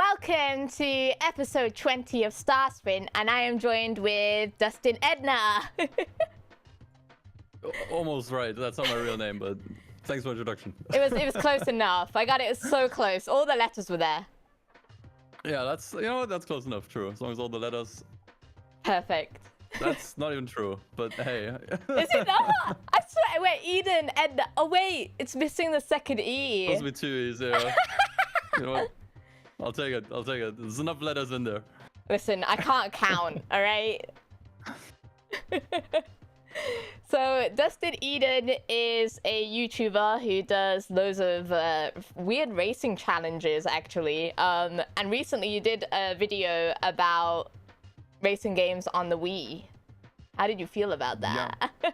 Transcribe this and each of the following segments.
Welcome to episode 20 of Star Sprint, and I am joined with Dustin Edna. Almost right. That's not my real name, but thanks for the introduction. It was close enough. I got it so close. All the letters were there. Yeah, that's that's close enough. True, as long as all the letters. Perfect. That's not even true, but hey. Is it not? I swear. Wait, Eden, Edna. Oh wait, it's missing the second E. Supposed to be 2 E's, yeah. You know what? I'll take it. I'll take it. There's enough letters in there. Listen, I can't count. All right. So Dustin Eden is a YouTuber who does loads of weird racing challenges, actually. And recently you did a video about racing games on the Wii. How did you feel about that? Yeah.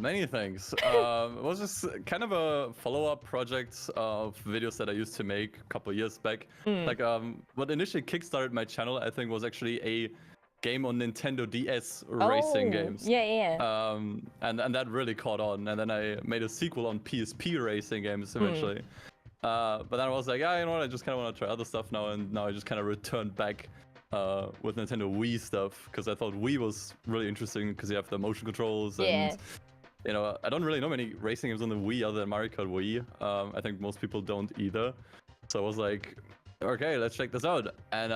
Many things. It was just kind of a follow-up project of videos that I used to make a couple years back. Like, what initially kickstarted my channel, I think, was actually a game on Nintendo DS racing games. Yeah. And that really caught on. And then I made a sequel on PSP racing games eventually. But then I was like, yeah, you know what? I just kind of want to try other stuff now. And now I just kind of returned back with Nintendo Wii stuff, because I thought Wii was really interesting because you have the motion controls and you know, I don't really know many racing games on the Wii other than Mario Kart Wii. I think most people don't either. So I was like, okay, let's check this out. And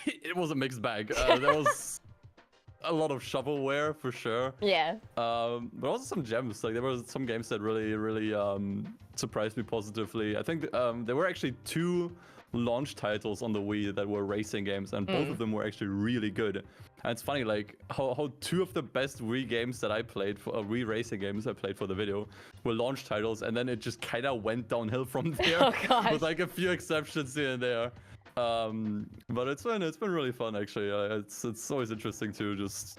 it was a mixed bag. There was a lot of shovelware for sure. Yeah. But also some gems. Like there were some games that really surprised me positively. I think there were actually 2 launch titles on the Wii that were racing games, and both of them were actually really good. And it's funny, like how 2 of the best Wii games that I played for Wii racing games I played for the video were launch titles, and then it just kind of went downhill from there with like a few exceptions here and there. But it's been really fun actually. It's always interesting to just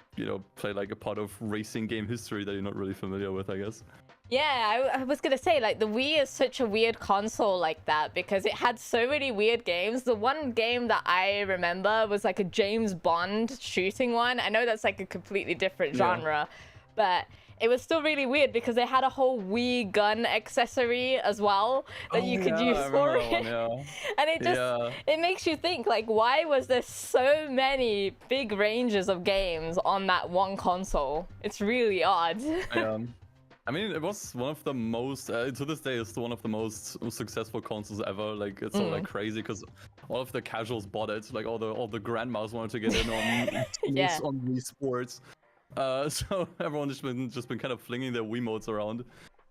play like a part of racing game history that you're not really familiar with, I guess. Yeah, I was gonna say, like, the Wii is such a weird console like that because it had so many weird games. The one game that I remember was like a James Bond shooting one. I know that's like a completely different genre, but it was still really weird because they had a whole Wii gun accessory as well that you could use for it. And it just, it makes you think, like, why was there so many big ranges of games on that one console? It's really odd. I mean, it was one of the most, to this day, it's one of the most successful consoles ever. Like, it's all like crazy because all of the casuals bought it. Like, all the grandmas wanted to get in on on Wii Sports. So everyone's just been kind of flinging their Wiimotes around.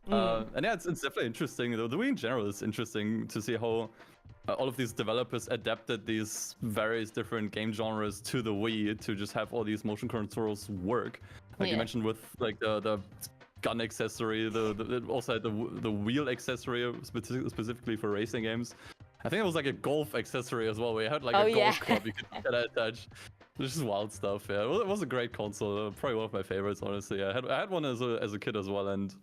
And yeah, it's definitely interesting. The Wii in general is interesting to see how all of these developers adapted these various different game genres to the Wii to just have all these motion controls work. Like you mentioned with like the gun accessory, also had the wheel accessory specifically for racing games. I think it was like a golf accessory as well. We had like a golf club you could attach. This is wild stuff. Yeah, it was a great console. Probably one of my favorites, honestly. I had one as a kid as well, and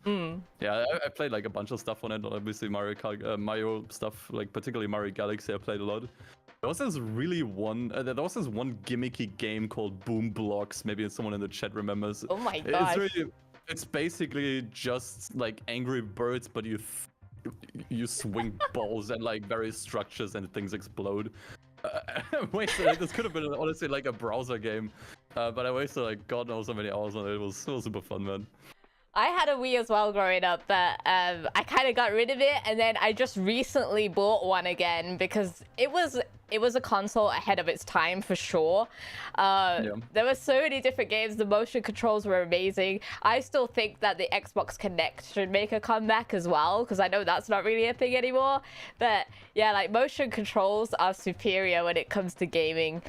yeah, I played like a bunch of stuff on it. Obviously Mario stuff, like particularly Mario Galaxy, I played a lot. There was this one gimmicky game called Boom Blocks. Maybe someone in the chat remembers. Oh my god! It's basically just like Angry Birds, but you swing balls at like various structures and things explode. Wasted, this could have been honestly like a browser game, but I wasted like God knows how many hours on it. It was still super fun, man. I had a Wii as well growing up, but I kind of got rid of it, and then I just recently bought one again because it was a console ahead of its time for sure. There were so many different games. The motion controls were amazing. I still think that the Xbox Kinect should make a comeback as well, because I know that's not really a thing anymore. But yeah, like motion controls are superior when it comes to gaming.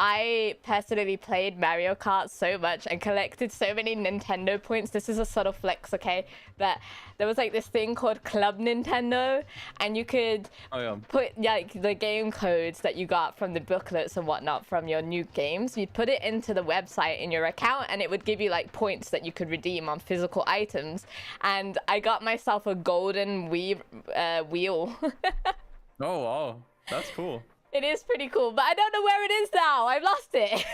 I personally played Mario Kart so much and collected so many Nintendo points. This is a subtle flex, okay? But there was like this thing called Club Nintendo, and you could put like the game codes that you got from the booklets and whatnot from your new games. You'd put it into the website in your account, and it would give you like points that you could redeem on physical items. And I got myself a golden Wii wheel. Oh wow, that's cool. It is pretty cool, but I don't know where it is now. I've lost it.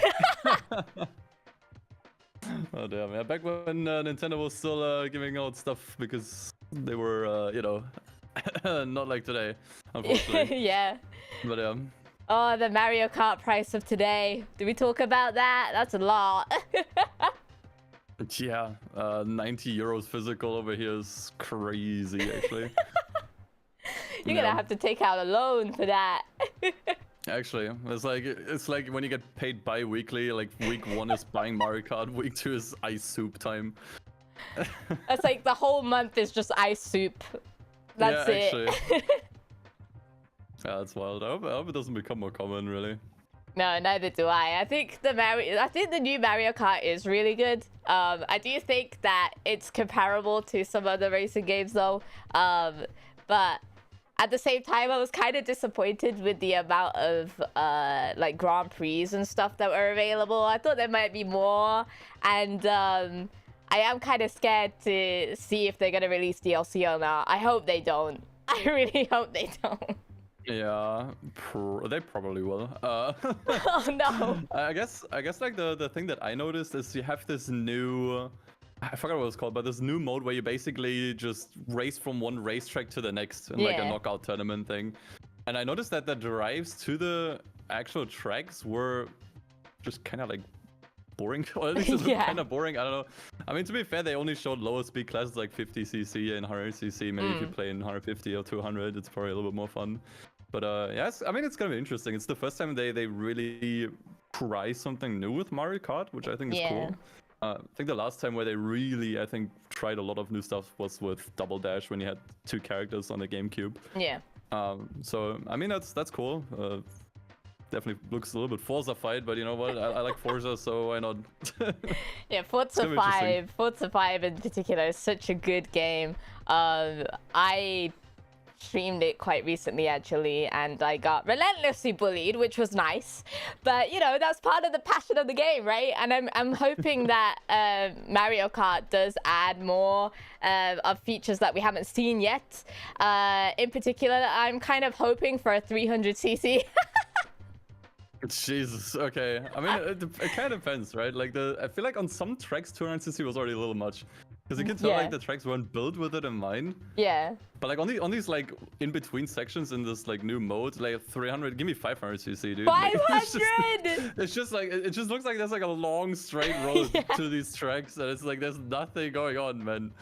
Oh damn, yeah. Back when Nintendo was still giving out stuff because they were, Not like today, unfortunately. Yeah. But yeah. Oh, the Mario Kart price of today. Do we talk about that? That's a lot. Yeah, 90 euros physical over here is crazy, actually. You're gonna have to take out a loan for that. Actually, it's like when you get paid bi-weekly, like week 1 is buying Mario Kart, week 2 is ice soup time. It's like the whole month is just ice soup. That's yeah, it. Actually. Yeah, that's wild. I hope it doesn't become more common, really. No, neither do I. I think the new Mario Kart is really good. I do think that it's comparable to some other racing games though. But at the same time, I was kind of disappointed with the amount of like Grand Prix and stuff that were available. I thought there might be more, and I am kind of scared to see if they're gonna release DLC or not. I hope they don't. I really hope they don't. Yeah, they probably will. Oh no. I guess like the thing that I noticed is you have this new, I forgot what it's called, but this new mode where you basically just race from one racetrack to the next in like a knockout tournament thing. And I noticed that the drives to the actual tracks were just kind of like boring, or at least it looked kind of boring. I don't know. I mean, to be fair, they only showed lower speed classes like 50cc and 100cc. Maybe if you play in 150 or 200, it's probably a little bit more fun. But yes, I mean, it's gonna be interesting. It's the first time they really try something new with Mario Kart, which I think is cool. I think the last time where they really, I think, tried a lot of new stuff was with Double Dash when you had 2 characters on the GameCube. Yeah. So I mean, that's cool. Definitely looks a little bit Forza-fied, but you know what? I like Forza, so why not? Yeah, Forza 5 in particular is such a good game. I streamed it quite recently actually, and I got relentlessly bullied, which was nice. But you know, that's part of the passion of the game, right? And I'm hoping that Mario Kart does add more of features that we haven't seen yet. In particular, I'm kind of hoping for a 300cc. Jesus, okay. I mean, it kind of depends, right? Like I feel like on some tracks 200cc was already a little much, because you can tell like the tracks weren't built with it in mind. Yeah. But like on these like in between sections in this like new mode, like 300, give me 500cc, dude. 500. Like, it's just like it just looks like there's like a long straight road to these tracks, and it's like there's nothing going on, man.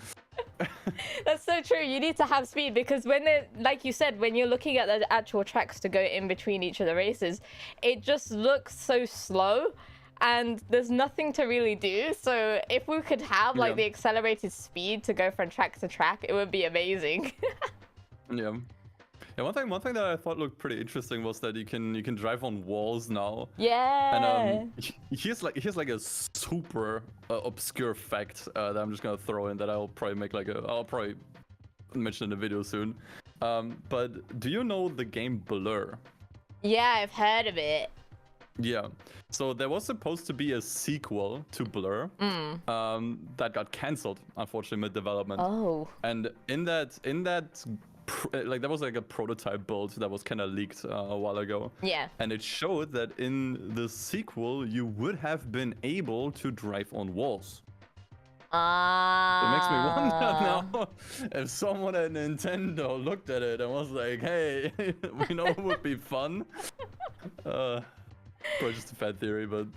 That's so true. You need to have speed, because when they, like you said, when you're looking at the actual tracks to go in between each of the races, it just looks so slow and there's nothing to really do. So if we could have like the accelerated speed to go from track to track, it would be amazing. Yeah. Yeah, one thing that I thought looked pretty interesting was that you can drive on walls now. Yeah. And here's like a super obscure fact that I'm just gonna throw in that I'll probably mention in the video soon. But do you know the game Blur? Yeah, I've heard of it. Yeah. So there was supposed to be a sequel to Blur that got cancelled, unfortunately, mid-development. Oh. And in that like there was like a prototype build that was kind of leaked a while ago. Yeah. And it showed that in the sequel you would have been able to drive on walls. It makes me wonder now if someone at Nintendo looked at it and was like, hey, we know it would be fun. Probably just a bad theory, but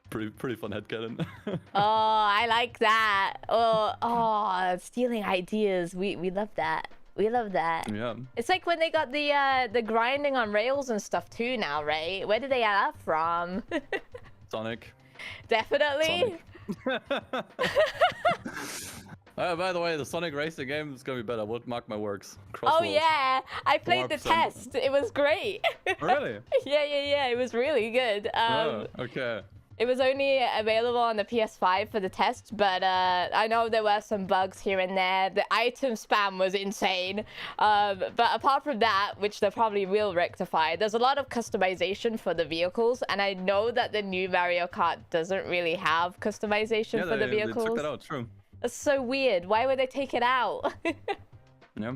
pretty fun headcanon. Oh, I like that. Oh, stealing ideas. We love that. We love that. Yeah. It's like when they got the grinding on rails and stuff too now, right? Where did they get that from? Sonic. Definitely. Sonic. By the way, the Sonic racing game is gonna be better. Would mark my works. Oh yeah, I played the 4%. test. It was great. Really? Yeah. It was really good. Okay. It was only available on the PS5 for the test, but I know there were some bugs here and there. The item spam was insane. But apart from that, which they probably will rectify, there's a lot of customization for the vehicles, and I know that the new Mario Kart doesn't really have customization for the vehicles. They took that out, true. That's so weird. Why would they take it out? Yeah.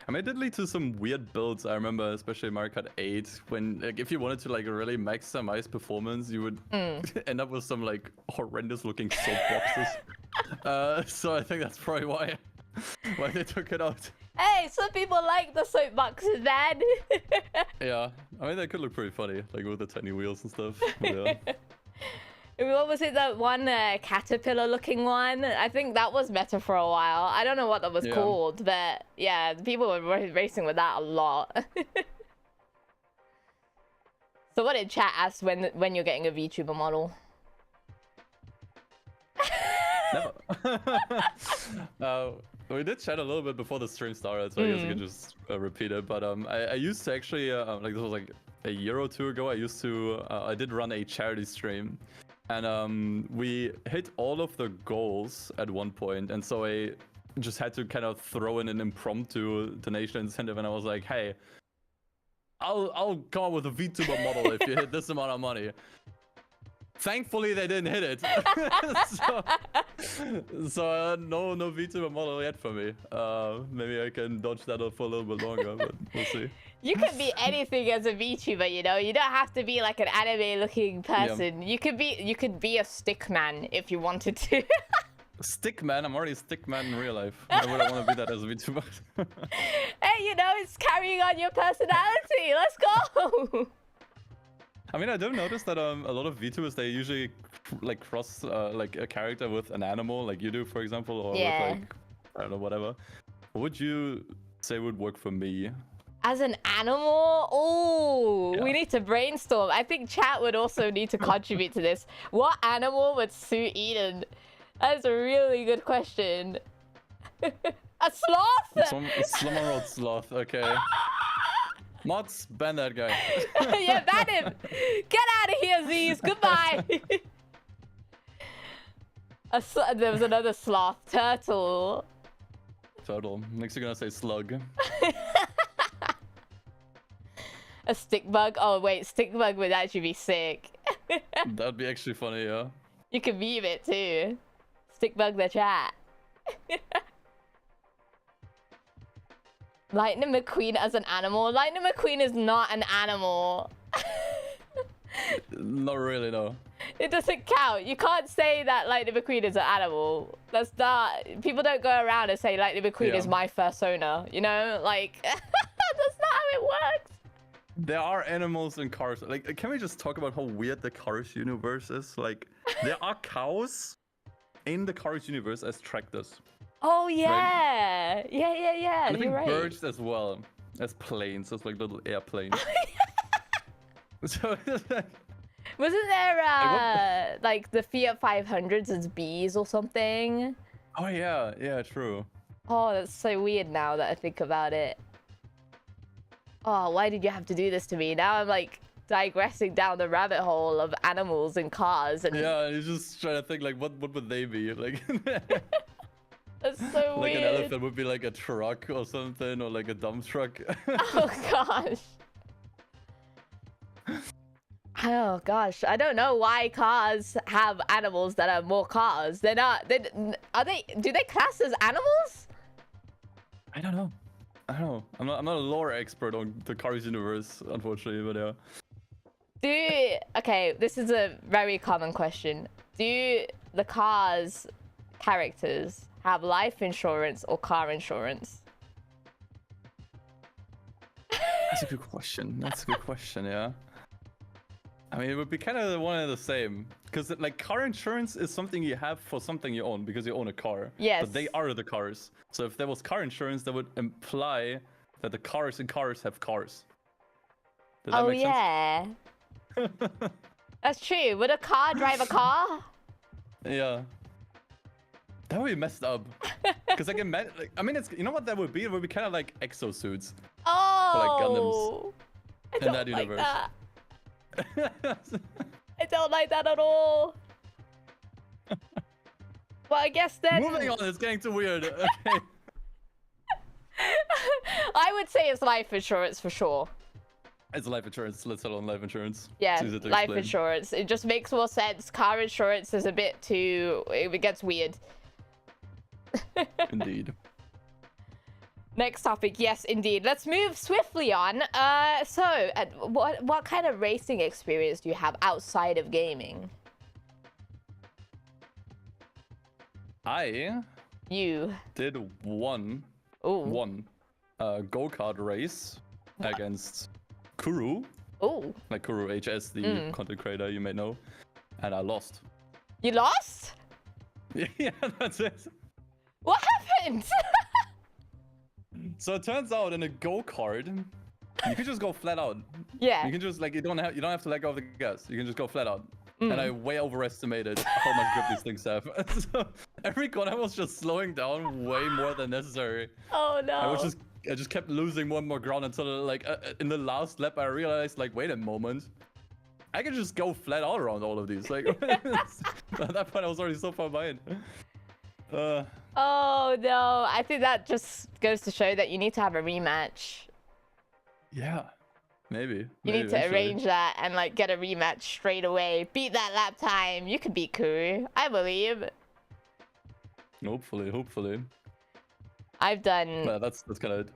I mean, it did lead to some weird builds. I remember, especially Mario Kart 8, when like if you wanted to like really maximize performance, you would end up with some like horrendous looking soap boxes. So I think that's probably why. why they took it out. Hey, some people like the soapboxes, man. Yeah, I mean they could look pretty funny, like with the tiny wheels and stuff. Yeah. What was it, that one caterpillar-looking one? I think that was meta for a while. I don't know what that was called, but yeah, people were racing with that a lot. So what did chat ask when you're getting a VTuber model? Never. We did chat a little bit before the stream started, so I guess I can just repeat it. But I used to actually, like this was like a year or two ago, I did run a charity stream. And we hit all of the goals at one point, and so I just had to kind of throw in an impromptu donation incentive, and I was like, hey, I'll come up with a VTuber model if you hit this amount of money. Thankfully, they didn't hit it. so no VTuber model yet for me. Maybe I can dodge that for a little bit longer, but we'll see. You could be anything as a VTuber, you know. You don't have to be like an anime-looking person. Yeah. You could be a stick man if you wanted to. Stick man? I'm already a stick man in real life. Why would I want to be that as a VTuber? Hey, you know, it's carrying on your personality. Let's go. I mean, I do notice that a lot of VTubers, they usually like cross like a character with an animal, like you do, for example, or with like, I don't know, whatever. What would you say would work for me? As an animal? Oh, we need to brainstorm. I think chat would also need to contribute to this. What animal would suit Eden? That's a really good question. A sloth? Someone wrote sloth, okay. Mods, ban that guy. Yeah, ban him. Get out of here, Z's. Goodbye. There was another sloth. Turtle. Turtle. Next you're gonna say slug. A stick bug? Oh, wait. Stick bug would actually be sick. That'd be actually funny, yeah. You could meme it too. Stick bug the chat. Lightning McQueen as an animal? Lightning McQueen is not an animal. Not really, no. It doesn't count. You can't say that Lightning McQueen is an animal. That's not... People don't go around and say Lightning McQueen is my fursona. You know? Like, that's not how it works. There are animals in Cars. Like, can we just talk about how weird the Cars universe is? Like, there are cows in the Cars universe as tractors. Oh, yeah. Right? Yeah. And I think right. birds as well. As planes, as like little airplanes. So, wasn't there, like, the Fiat 500s as bees or something? Oh, yeah, true. Oh, that's so weird now that I think about it. Oh, why did you have to do this to me? Now I'm, like, digressing down the rabbit hole of animals and cars and... Yeah, you're just trying to think, like, what would they be? Like... That's so like weird. An elephant would be like a truck or something, or like a dump truck. Oh gosh. Oh gosh, I don't know why cars have animals that are more cars. They're not. Do they class as animals? I don't know. I'm not a lore expert on the Cars universe, unfortunately, but yeah. Okay, this is a very common question. Do the Cars characters have life insurance or car insurance? That's a good question. Yeah. I mean, it would be kind of one and the same. Because, like, car insurance is something you have for something you own, because you own a car. Yes. But they are the cars. So if there was car insurance, that would imply that the cars in cars have cars. Does that make sense? That's true. Would a car drive a car? Yeah. That would be messed up. Because I mean, it's, you know what that would be? It would be kind of like exosuits. Oh. For like Gundams. In that like universe. That. I don't like that at all. Well, I guess then... Moving on, it's getting too weird. Okay. I would say it's life insurance for sure. It's life insurance. Let's settle on life insurance. Yeah, life insurance. It just makes more sense. Car insurance is a bit too... It gets weird. Indeed. Next topic, yes, indeed. Let's move swiftly on. What kind of racing experience do you have outside of gaming? You did one go-kart race against Kuru, like Kuru HS, the content creator you may know, and I lost. You lost? Yeah, that's it. What happened? So it turns out in a go-kart, you can just go flat out. Yeah. You can just like you don't have to let go of the gas. You can just go flat out. And I way overestimated how much grip these things have. So every corner was just slowing down way more than necessary. Oh no. I just kept losing more and more ground until like in the last lap I realized like wait a moment, I can just go flat out around all of these. Like at that point I was already so far behind. Oh no, I think that just goes to show that you need to have a rematch. Yeah, maybe. You need to arrange that and like get a rematch straight away. Beat that lap time. You could beat Kuru, I believe. Hopefully. I've done. Well, that's kind of it.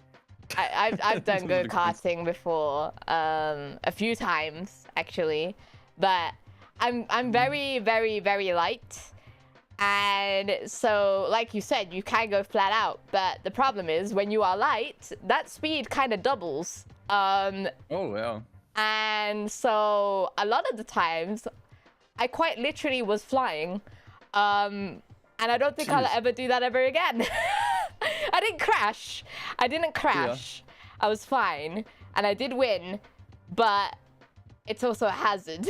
I've done go-karting before, a few times actually, but I'm very light. And so, like you said, you can go flat out, but the problem is when you are light, that speed kind of doubles. Oh yeah. And so a lot of the times, I quite literally was flying, and I don't think I'll ever do that ever again. I didn't crash. Yeah. I was fine, and I did win, but it's also a hazard.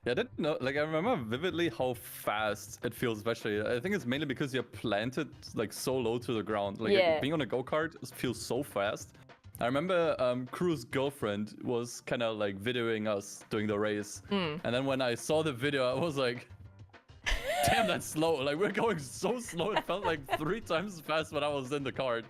Yeah, I didn't know. Like, I remember vividly how fast it feels, especially. I think it's mainly because you're planted, like, so low to the ground. Like, being on a go-kart feels so fast. I remember Kuru's girlfriend was kind of, like, videoing us doing the race. And then when I saw the video, I was like, damn, that's slow. Like, we're going so slow. It felt like 3 times as fast when I was in the kart.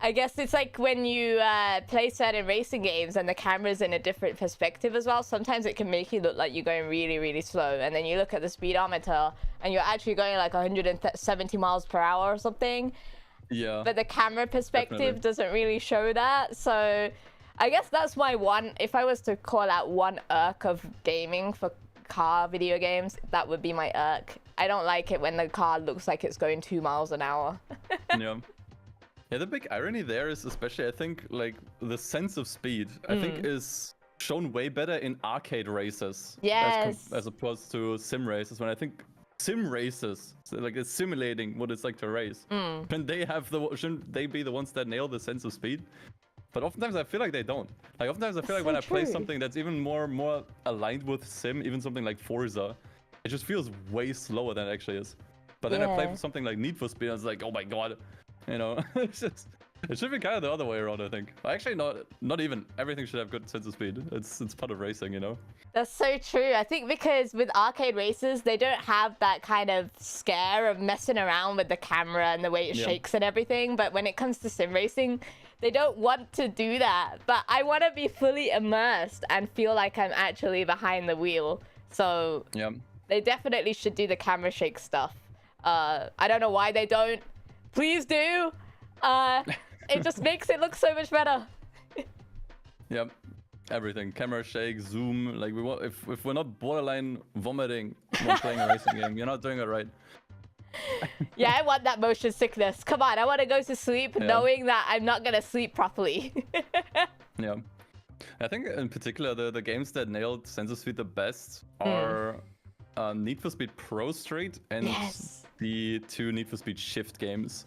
I guess it's like when you play certain racing games and the camera's in a different perspective as well. Sometimes it can make you look like you're going really slow, and then you look at the speedometer and you're actually going like 170 miles per hour or something. Yeah. But the camera perspective doesn't really show that. So I guess that's my one. If I was to call out one irk of gaming for car video games, that would be my irk. I don't like it when the car looks like it's going 2 miles an hour. Yeah. Yeah, the big irony there is especially, I think, like, the sense of speed, I think, is shown way better in arcade races. Yes. As opposed to sim races, when I think sim races, so, like, it's simulating what it's like to race. Shouldn't they be the ones that nail the sense of speed? But oftentimes I feel like they don't. Like, oftentimes I feel like when I play something that's even more aligned with sim, even something like Forza, it just feels way slower than it actually is. But then I play something like Need for Speed, and it's like, oh my god. You know, it should be kind of the other way around, I think. Actually, not even. Everything should have good sense of speed. It's part of racing, you know? That's so true. I think because with arcade races, they don't have that kind of scare of messing around with the camera and the way it shakes and everything. But when it comes to sim racing, they don't want to do that. But I want to be fully immersed and feel like I'm actually behind the wheel. So they definitely should do the camera shake stuff. I don't know why they don't. Please do. It just makes it look so much better. Yep. Everything. Camera shake, zoom. Like, if we're not borderline vomiting when playing a racing game, you're not doing it right. Yeah, I want that motion sickness. Come on, I want to go to sleep knowing that I'm not going to sleep properly. Yeah. I think in particular, the games that nailed sense of speed the best are Need for Speed Pro Street and the 2 Need for Speed Shift games.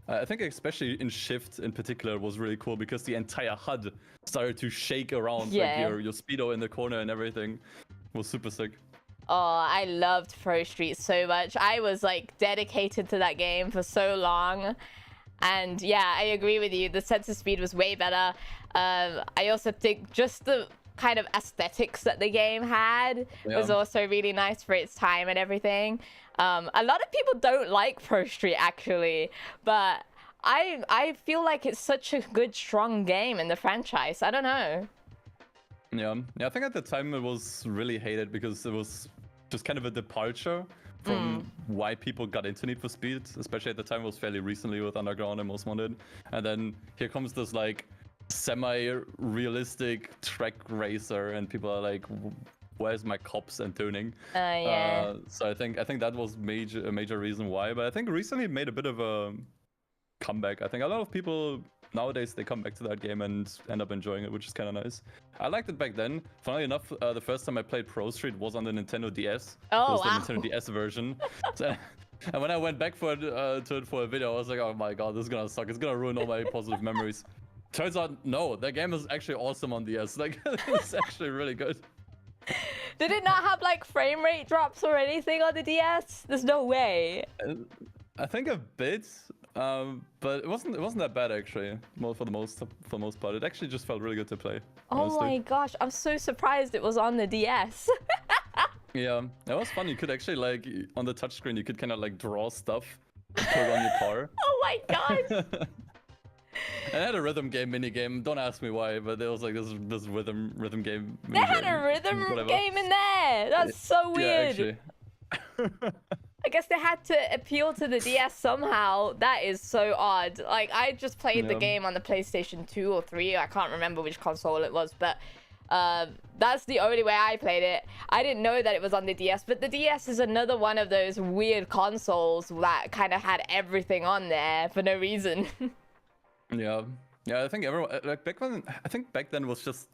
I think especially in Shift in particular was really cool because the entire HUD started to shake around, like your speedo in the corner and everything was super sick. Oh, I loved Pro Street so much. I was like dedicated to that game for so long. And yeah, I agree with you. The sense of speed was way better. I also think just the kind of aesthetics that the game had was also really nice for its time and everything. A lot of people don't like Pro Street actually, but I feel like it's such a good, strong game in the franchise. I don't know. Yeah, I think at the time it was really hated because it was just kind of a departure from why people got into Need for Speed, especially at the time it was fairly recently with Underground and Most Wanted. And then here comes this like semi-realistic track racer and people are like, where's my cops and tuning. Yeah. So I think that was a major reason why. But I think recently it made a bit of a comeback. I think a lot of people nowadays they come back to that game and end up enjoying it, which is kind of nice. I liked it back then. Funnily enough, the first time I played Pro Street was on the Nintendo DS. Oh, it was wow. the Nintendo DS version. And when I went back for it for a video, I was like, oh my god, this is gonna suck. It's gonna ruin all my positive memories. Turns out, no, that game is actually awesome on DS. Like, it's actually really good. Did it not have like frame rate drops or anything on the DS? There's no way. I think a bit, but it wasn't that bad actually. For the most part, it actually just felt really good to play. Oh my gosh, I'm so surprised it was on the DS. Yeah, it was fun. You could actually like on the touchscreen, you could kind of like draw stuff, and put it on your car. Oh my god. And it had a rhythm game mini game. Don't ask me why, but there was like this rhythm game. They had a rhythm game in there. That's so weird. Yeah, actually. I guess they had to appeal to the DS somehow. That is so odd. Like, I just played the game on the PlayStation 2 or 3. I can't remember which console it was, but that's the only way I played it. I didn't know that it was on the DS, but the DS is another one of those weird consoles that kind of had everything on there for no reason. Yeah, I think everyone like back then was just.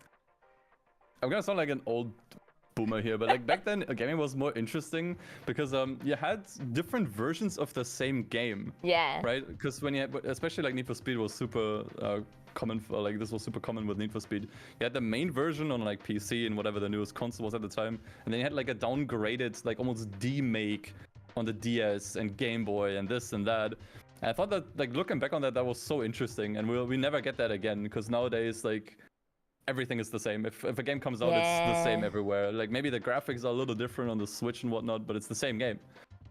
I'm gonna sound like an old boomer here, but like back then gaming was more interesting because you had different versions of the same game. Yeah. Right? Because when you had, especially like Need for Speed was super common for like this was super common with Need for Speed. You had the main version on like PC and whatever the newest console was at the time, and then you had like a downgraded like almost D-make on the DS and Game Boy and this and that. And I thought that like looking back on that was so interesting, and we never get that again because nowadays like everything is the same. If a game comes out, it's the same everywhere. Like maybe the graphics are a little different on the Switch and whatnot, but it's the same game.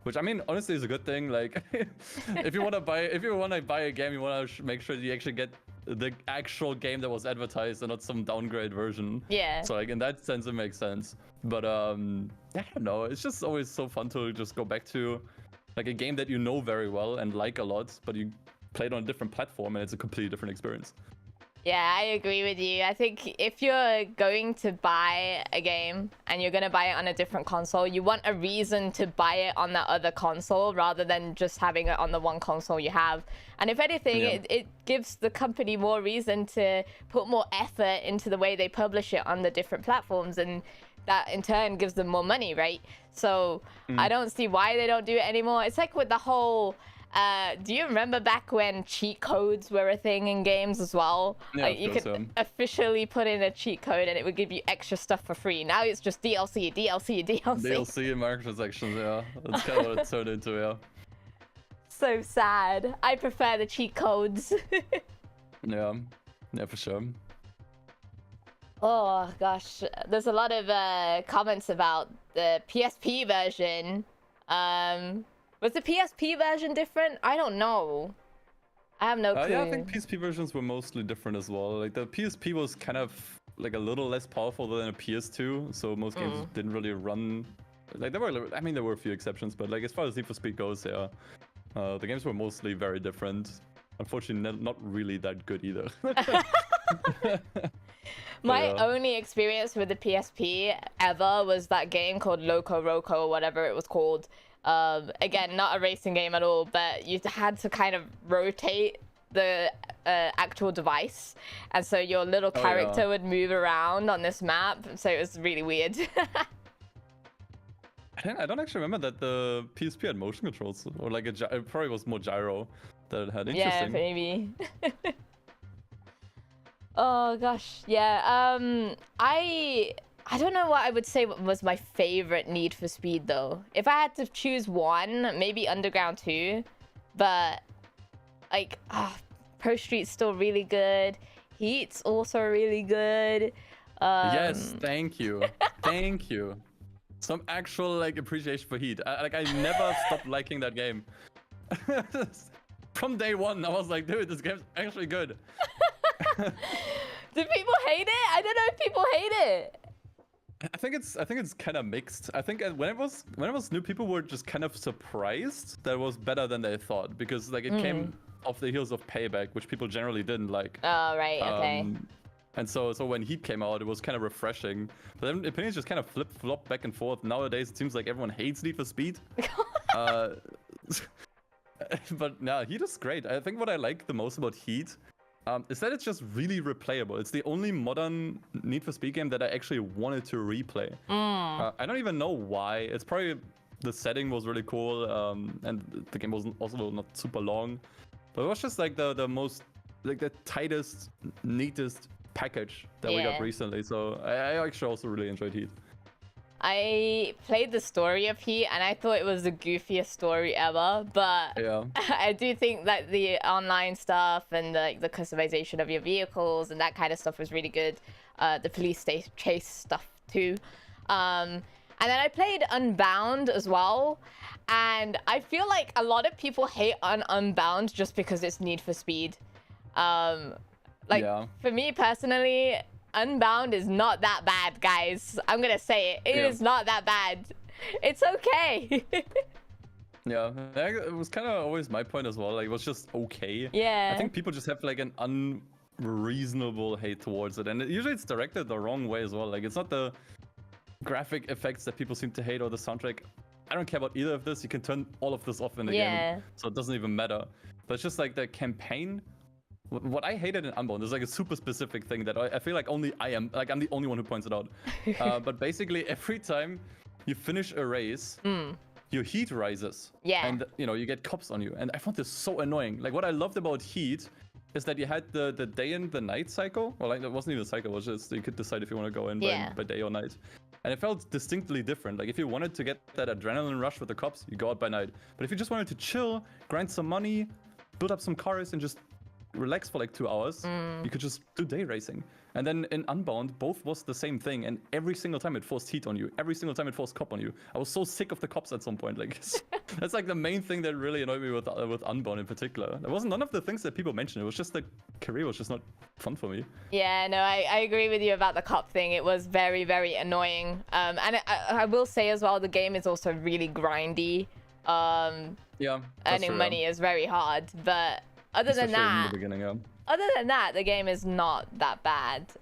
Which I mean, honestly, is a good thing. Like, if you want to buy a game, you want to make sure you actually get the actual game that was advertised and not some downgrade version. Yeah. So like in that sense, it makes sense. But I don't know. It's just always so fun to just go back to like a game that you know very well and like a lot, but you play it on a different platform and it's a completely different experience. Yeah, I agree with you. I think if you're going to buy a game and you're going to buy it on a different console, you want a reason to buy it on the other console rather than just having it on the one console you have. And if anything, it gives the company more reason to put more effort into the way they publish it on the different platforms, and that in turn gives them more money, right? So I don't see why they don't do it anymore. It's like with the whole... do you remember back when cheat codes were a thing in games as well? Yeah, like you could officially put in a cheat code and it would give you extra stuff for free. Now it's just DLC. DLC and microtransactions, yeah. That's kind of what it turned into, yeah. So sad. I prefer the cheat codes. Yeah, for sure. Oh gosh, there's a lot of comments about the PSP version. Was the PSP version different? I don't know. I have no clue. Yeah, I think PSP versions were mostly different as well. Like the PSP was kind of like a little less powerful than a PS2, so most games didn't really run. Like there were a few exceptions, but like as far as Need for Speed goes, yeah, the games were mostly very different. Unfortunately, not really that good either. My only experience with the PSP ever was that game called Loco Roco or whatever it was called. Again, not a racing game at all, but you had to kind of rotate the actual device, and so your little character would move around on this map, so it was really weird. I don't actually remember that the PSP had motion controls, or like it probably was more gyro that it had. Interesting. Yeah, maybe. Oh gosh, yeah. I don't know what I would say was my favorite Need for Speed though. If I had to choose one, maybe Underground 2, but like Pro Street's still really good. Heat's also really good. Yes, thank you. Thank you. Some actual like appreciation for Heat. I never stopped liking that game. From day one, I was like, dude, this game's actually good. Do people hate it? I don't know if people hate it. I think it's kind of mixed. I think when it was new, people were just kind of surprised that it was better than they thought, because like it came off the heels of Payback, which people generally didn't like. Oh right, okay. And so when Heat came out, it was kind of refreshing. But then opinions just kind of flip-flop back and forth. Nowadays, it seems like everyone hates Need for Speed. But yeah, Heat is great. I think what I like the most about Heat is that it's just really replayable. It's the only modern Need for Speed game that I actually wanted to replay. I don't even know why. It's probably the setting was really cool, and the game was also not super long. But it was just like the most, like the tightest, neatest package that we got recently. So I actually also really enjoyed Heat. I played the story of Heat and I thought it was the goofiest story ever, but I do think that the online stuff and the customization of your vehicles and that kind of stuff was really good. The police chase stuff too. And then I played Unbound as well, and I feel like a lot of people hate on Unbound just because it's Need for Speed. For me personally, Unbound is not that bad, guys. I'm gonna say it. It is not that bad. It's okay. Yeah, it was kind of always my point as well. Like, it was just okay. Yeah. I think people just have like an unreasonable hate towards it, and usually it's directed the wrong way as well. Like, it's not the graphic effects that people seem to hate or the soundtrack. I don't care about either of this. You can turn all of this off in the game, so it doesn't even matter. But it's just like the campaign. What I hated in Unbound is like a super specific thing that I feel like only I'm the only one who points it out. But basically every time you finish a race, your heat rises. Yeah. And you get cops on you. And I found this so annoying. Like, what I loved about Heat is that you had the day and the night cycle. Well, like, it wasn't even a cycle, it was just you could decide if you want to go in by day or night. And it felt distinctly different. Like, if you wanted to get that adrenaline rush with the cops, you go out by night. But if you just wanted to chill, grind some money, build up some cars, and just relax for like 2 hours, you could just do day racing. And then in Unbound, both was the same thing, and every single time it forced heat on you. Every single time it forced cop on you. I was so sick of the cops at some point. Like, that's like the main thing that really annoyed me with Unbound in particular. There wasn't none of the things that people mentioned. It was just the career was just not fun for me. Yeah, no, I agree with you about the cop thing. It was very, very annoying. And I will say as well, the game is also really grindy. Earning money is very hard, but other than that, the game is not that bad.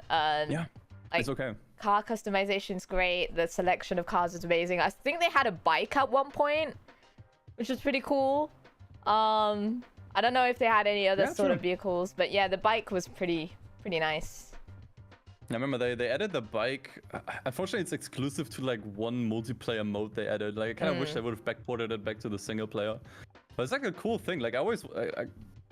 It's okay. Car customization's great. The selection of cars is amazing. I think they had a bike at one point, which was pretty cool. I don't know if they had any other sort of vehicles, but yeah, the bike was pretty nice. I remember they added the bike. Unfortunately, it's exclusive to like one multiplayer mode they added. Like, I kind of wish they would have backported it back to the single player. But it's like a cool thing. Like,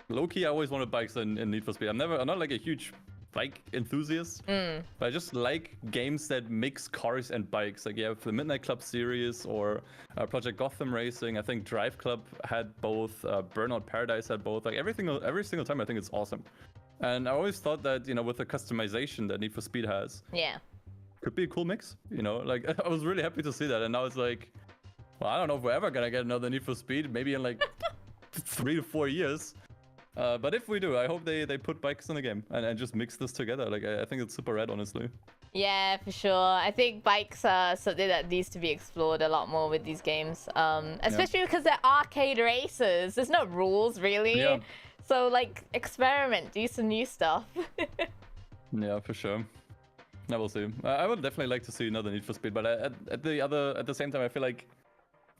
low-key, I always wanted bikes in Need for Speed. I'm not like a huge bike enthusiast, but I just like games that mix cars and bikes. Like, you have the Midnight Club series or Project Gotham Racing. I think Drive Club had both. Burnout Paradise had both. Like, every single time, I think it's awesome. And I always thought that, with the customization that Need for Speed has, could be a cool mix. Like, I was really happy to see that. And now it's like, well, I don't know if we're ever gonna get another Need for Speed. Maybe in like 3 to 4 years. But if we do, I hope they put bikes in the game and just mix this together. Like, I think it's super rad, honestly. Yeah, for sure. I think bikes are something that needs to be explored a lot more with these games. Especially because they're arcade races. There's no rules, really. Yeah. So, like, experiment, do some new stuff. Yeah, for sure. I will see. I would definitely like to see another Need for Speed, but at the same time, I feel like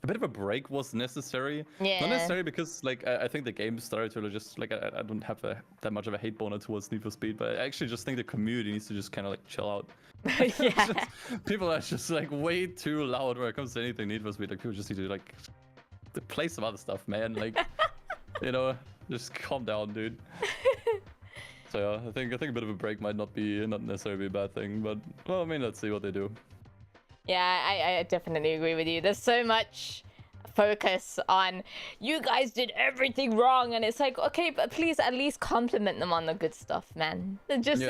a bit of a break was necessary. Yeah. Not necessarily because, like, I think the game started to just, like, I don't have that much of a hate boner towards Need for Speed, but I actually just think the community needs to just kind of, like, chill out. People are just, like, way too loud when it comes to anything Need for Speed. Like, people just need to, like, play some other stuff, man. Like, just calm down, dude. So yeah, I think a bit of a break might not necessarily be a bad thing, but well, I mean, let's see what they do. Yeah, I definitely agree with you. There's so much focus on you guys did everything wrong, and it's like, okay, but please at least compliment them on the good stuff, man. Just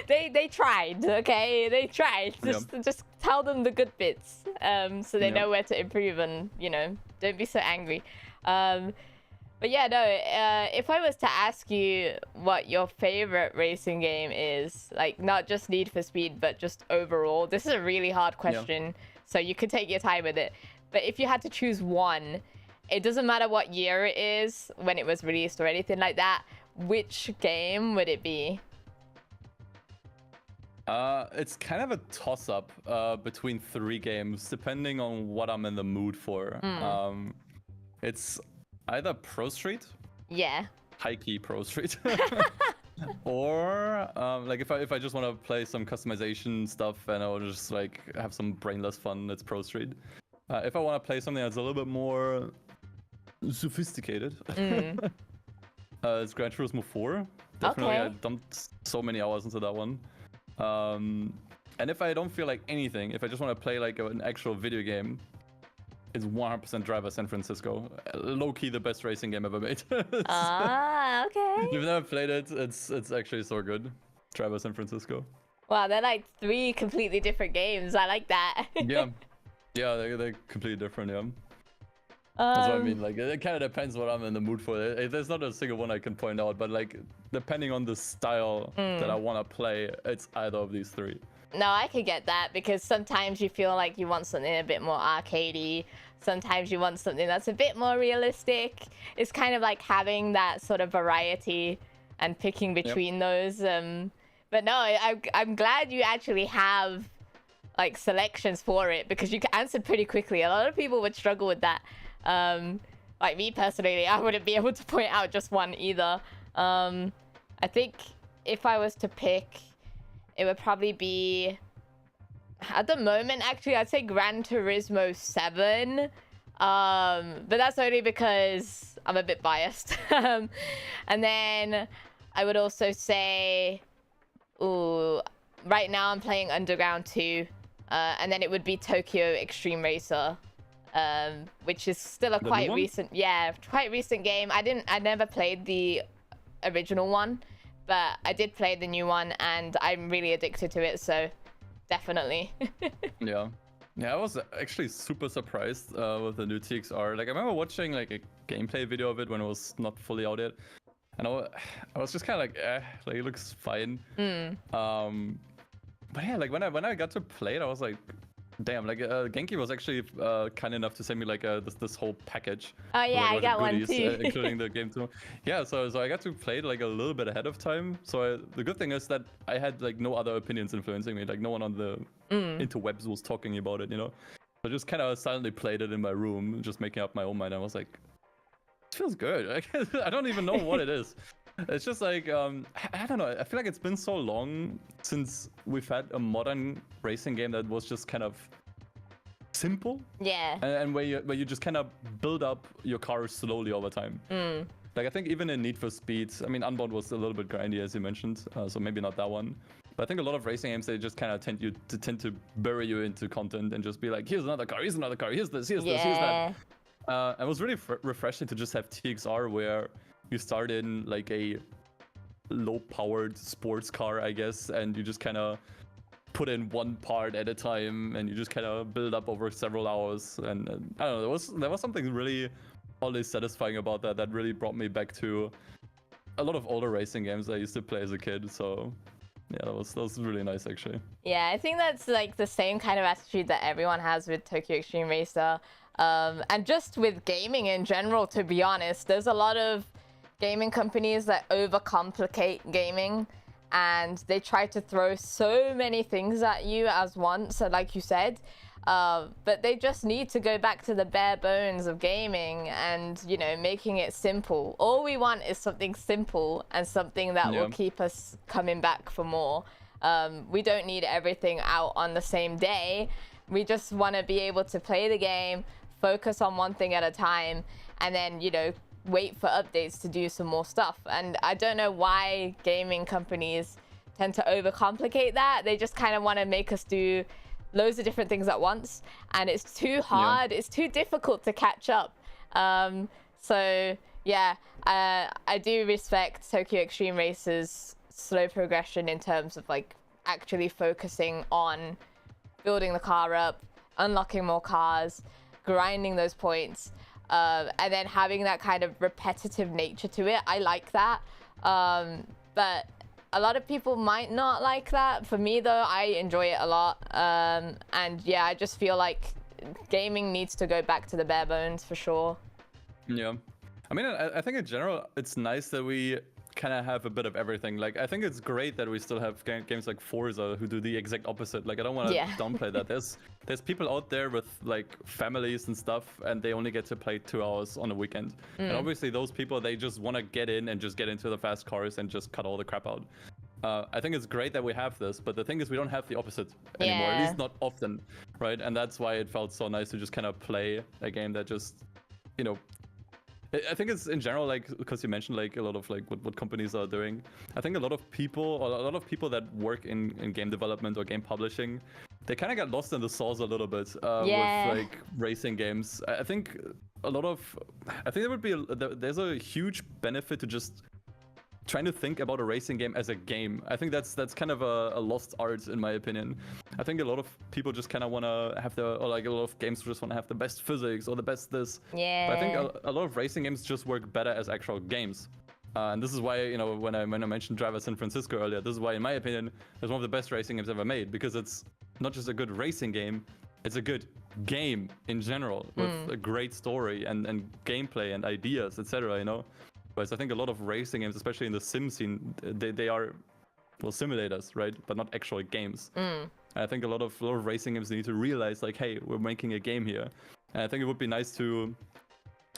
they tried, okay? They tried. Just tell them the good bits, so they know where to improve, and don't be so angry. But yeah, no, if I was to ask you what your favorite racing game is, like not just Need for Speed, but just overall, this is a really hard question, so you could take your time with it. But if you had to choose one, it doesn't matter what year it is, when it was released or anything like that, which game would it be? It's kind of a toss-up between 3 games, depending on what I'm in the mood for. It's either Pro Street, Yeah. high-key Pro Street, or like if I just want to play some customization stuff and I'll just like have some brainless fun, it's Pro Street. If I want to play something that's a little bit more sophisticated, it's Gran Turismo 4. Definitely, I dumped so many hours into that one. And if I don't feel like anything, if I just want to play like an actual video game, it's 100% Driver San Francisco. Low-key the best racing game ever made. Okay. If you've never played it, it's actually so good. Driver San Francisco. Wow, they're like 3 completely different games. I like that. Yeah, they're completely different. Yeah. That's what I mean. Like, it kind of depends what I'm in the mood for. There's not a single one I can point out, but like, depending on the style that I want to play, it's either of these 3. No, I could get that because sometimes you feel like you want something a bit more arcadey. Sometimes you want something that's a bit more realistic. It's kind of like having that sort of variety and picking between those. But no, I'm glad you actually have like selections for it because you can answer pretty quickly. A lot of people would struggle with that. Like me personally, I wouldn't be able to point out just one either. I think if I was to pick, it would probably be, at the moment, actually, I'd say Gran Turismo 7. But that's only because I'm a bit biased. And then I would also say, right now I'm playing Underground 2. And then it would be Tokyo Extreme Racer. Which is still a quite recent game. I never played the original one, but I did play the new one and I'm really addicted to it, so definitely. Yeah, I was actually super surprised with the new TXR. Like, I remember watching like a gameplay video of it when it was not fully out yet, and I was just kind of like it looks fine. But yeah, like when I got to play it, I was like, damn, like Genki was actually kind enough to send me like this whole package. Oh yeah, like, I got one too. Including the game too. Yeah, so I got to play it like a little bit ahead of time. So the good thing is that I had like no other opinions influencing me. Like no one on the interwebs was talking about it, you know. So I just kind of silently played it in my room, just making up my own mind. I was like, it feels good. I don't even know what it is. It's just like, I don't know. I feel like it's been so long since we've had a modern racing game that was just kind of simple. Yeah. And where you just kind of build up your car slowly over time. Like, I think even in Need for Speed, I mean, Unbound was a little bit grindy, as you mentioned, so maybe not that one. But I think a lot of racing games, they just kind of tend to bury you into content and just be like, here's another car, here's another car, here's this, here's this, here's that. It was really refreshing to just have TXR where you start in like a low-powered sports car, I guess, and you just kind of put in one part at a time, and you just kind of build up over several hours. And I don't know, there was something really always satisfying about that really brought me back to a lot of older racing games I used to play as a kid. So yeah, that was really nice, actually. Yeah, I think that's like the same kind of attitude that everyone has with Tokyo Extreme Racer. And just with gaming in general, to be honest, there's a lot of gaming companies that overcomplicate gaming and they try to throw so many things at you as once, like you said, but they just need to go back to the bare bones of gaming and, you know, making it simple. All we want is something simple and something that will keep us coming back for more. We don't need everything out on the same day. We just want to be able to play the game, focus on one thing at a time, and then, you know, wait for updates to do some more stuff. And I don't know why gaming companies tend to overcomplicate that. They just kind of want to make us do loads of different things at once, and it's too hard. It's too difficult to catch up. So yeah, I do respect Tokyo Extreme Racer's slow progression in terms of like actually focusing on building the car up, unlocking more cars, grinding those points, and then having that kind of repetitive nature to it. I like that, but a lot of people might not like that. For me though, I enjoy it a lot, and yeah, I just feel like gaming needs to go back to the bare bones for sure. Yeah, I mean, I think in general it's nice that we kind of have a bit of everything. Like, I think it's great that we still have games like Forza who do the exact opposite. Like, I don't want to downplay that. There's people out there with like families and stuff, and they only get to play 2 hours on a weekend. And obviously those people, they just want to get in and just get into the fast cars and just cut all the crap out. I think it's great that we have this, but the thing is we don't have the opposite anymore, at least not often, right? And that's why it felt so nice to just kind of play a game that just, you know, I think it's in general, like, because you mentioned like a lot of like what companies are doing. I think a lot of people that work in game development or game publishing, they kind of got lost in the sauce a little bit with like racing games. I think there would be there's a huge benefit to just trying to think about a racing game as a game. I think that's kind of a lost art in my opinion. I think a lot of people just kind of want to have or like a lot of games just want to have the best physics or the best this. Yeah. But I think a lot of racing games just work better as actual games. And this is why, you know, when I mentioned Driver San Francisco earlier, this is why, in my opinion, it's one of the best racing games ever made, because it's not just a good racing game, it's a good game in general with a great story and gameplay and ideas, etc. You know. Whereas I think a lot of racing games, especially in the sim scene, they are, well, simulators, right? But not actual games. And I think a lot of racing games need to realize, like, hey, we're making a game here. And I think it would be nice to,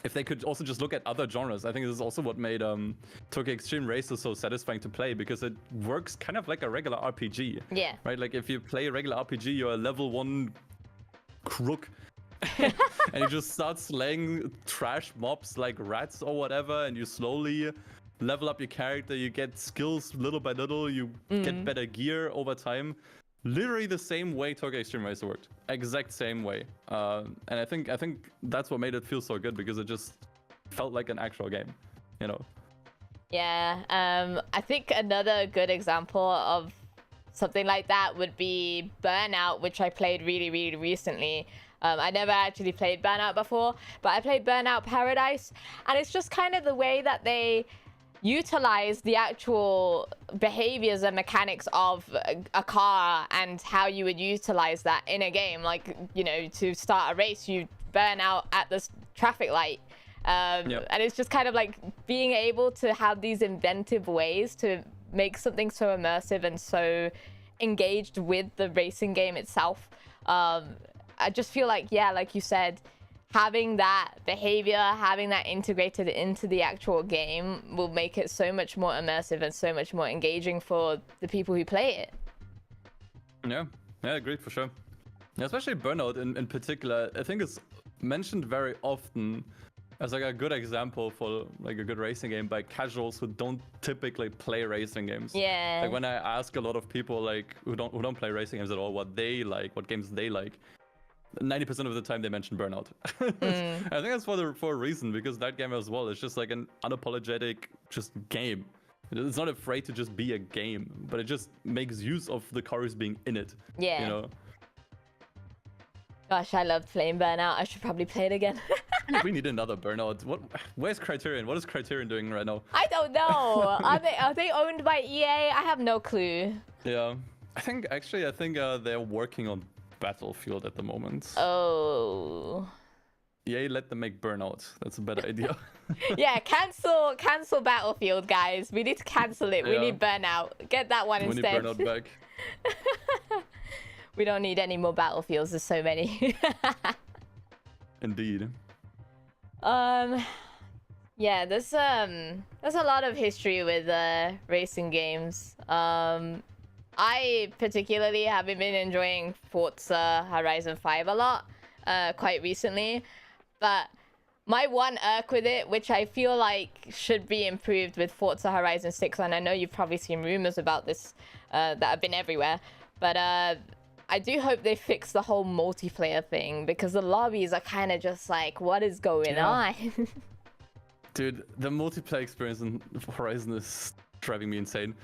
if they could also just look at other genres. I think this is also what made Tokyo Extreme Racer so satisfying to play, because it works kind of like a regular RPG. Yeah. Right? Like, if you play a regular RPG, you're a level 1 crook. And you just start slaying trash mobs like rats or whatever, and you slowly level up your character, you get skills little by little, you get better gear over time. Literally the same way Tokyo Extreme Racer worked. Exact same way. And I think that's what made it feel so good, because it just felt like an actual game, you know? Yeah, I think another good example of something like that would be Burnout, which I played really, really recently. I never actually played Burnout before, but I played Burnout Paradise, and it's just kind of the way that they utilize the actual behaviors and mechanics of a car and how you would utilize that in a game. Like, you know, to start a race, you burn out at this traffic light. And it's just kind of like being able to have these inventive ways to make something so immersive and so engaged with the racing game itself. I just feel like, yeah, like you said, having that behavior, having that integrated into the actual game will make it so much more immersive and so much more engaging for the people who play it. Yeah, I agree for sure. Yeah, especially Burnout in particular, I think it's mentioned very often as like a good example for like a good racing game by casuals who don't typically play racing games. Yeah. Like when I ask a lot of people like who don't play racing games at all what they like, what games they like, 90% of the time they mention Burnout. I think that's for a reason, because that game as well is just like an unapologetic just game. It's not afraid to just be a game, but it just makes use of the cars being in it. Yeah. You know? Gosh, I loved playing Burnout. I should probably play it again. We need another Burnout. Where's Criterion? What is Criterion doing right now? I don't know. Are they owned by EA? I have no clue. Yeah. I think they're working on Battlefield at the moment. Oh. EA let them make Burnout. That's a better idea. Yeah, cancel Battlefield, guys. We need to cancel it. We need Burnout. Get that one instead. We need Burnout back. We don't need any more Battlefields. There's so many. Indeed. Yeah, there's a lot of history with racing games. I particularly have been enjoying Forza Horizon 5 a lot, quite recently. But my one irk with it, which I feel like should be improved with Forza Horizon 6, and I know you've probably seen rumors about this that have been everywhere, but I do hope they fix the whole multiplayer thing, because the lobbies are kind of just like, what is going on? Dude, the multiplayer experience in Horizon is driving me insane.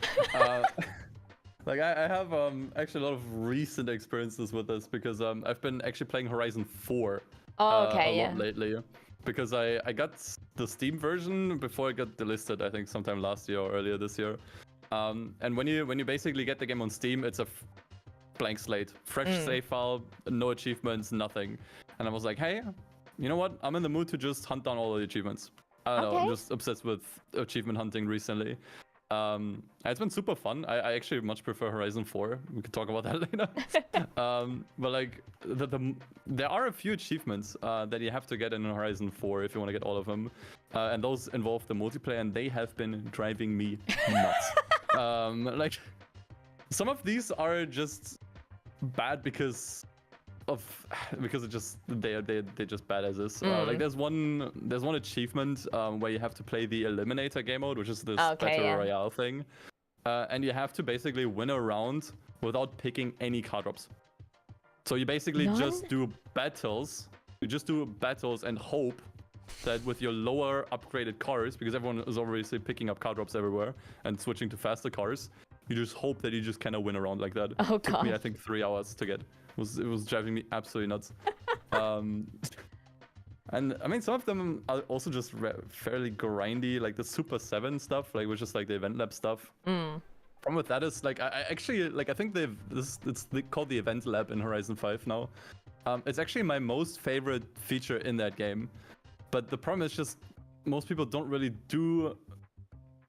Like I have actually a lot of recent experiences with this, because I've been actually playing Horizon 4 a lot lately, because I got the Steam version before it got delisted, I think sometime last year or earlier this year. And when you basically get the game on Steam, it's a blank slate, fresh save file, no achievements, nothing. And I was like, hey, you know what? I'm in the mood to just hunt down all the achievements. I don't know, I'm Okay. just obsessed with achievement hunting recently. It's been super fun. I actually much prefer Horizon 4. We could talk about that later. But like, there are a few achievements that you have to get in Horizon 4 if you want to get all of them. And those involve the multiplayer, and they have been driving me nuts. Like, some of these are just bad because it just they're just bad as is. Like there's one achievement where you have to play the eliminator game mode, which is this battle royale thing, and you have to basically win a round without picking any card drops. So you basically just do battles. You just do battles and hope that with your lower upgraded cars, because everyone is obviously picking up card drops everywhere and switching to faster cars, you just hope that you just kind of win around like that. Oh, it took me, I think, 3 hours to get. It was driving me absolutely nuts. And I mean, some of them are also just fairly grindy, like the Super 7 stuff, like which is like the event lab stuff. Problem with that is like I actually like I think it's called the event lab in Horizon 5 now. It's actually my most favorite feature in that game, but the problem is just most people don't really do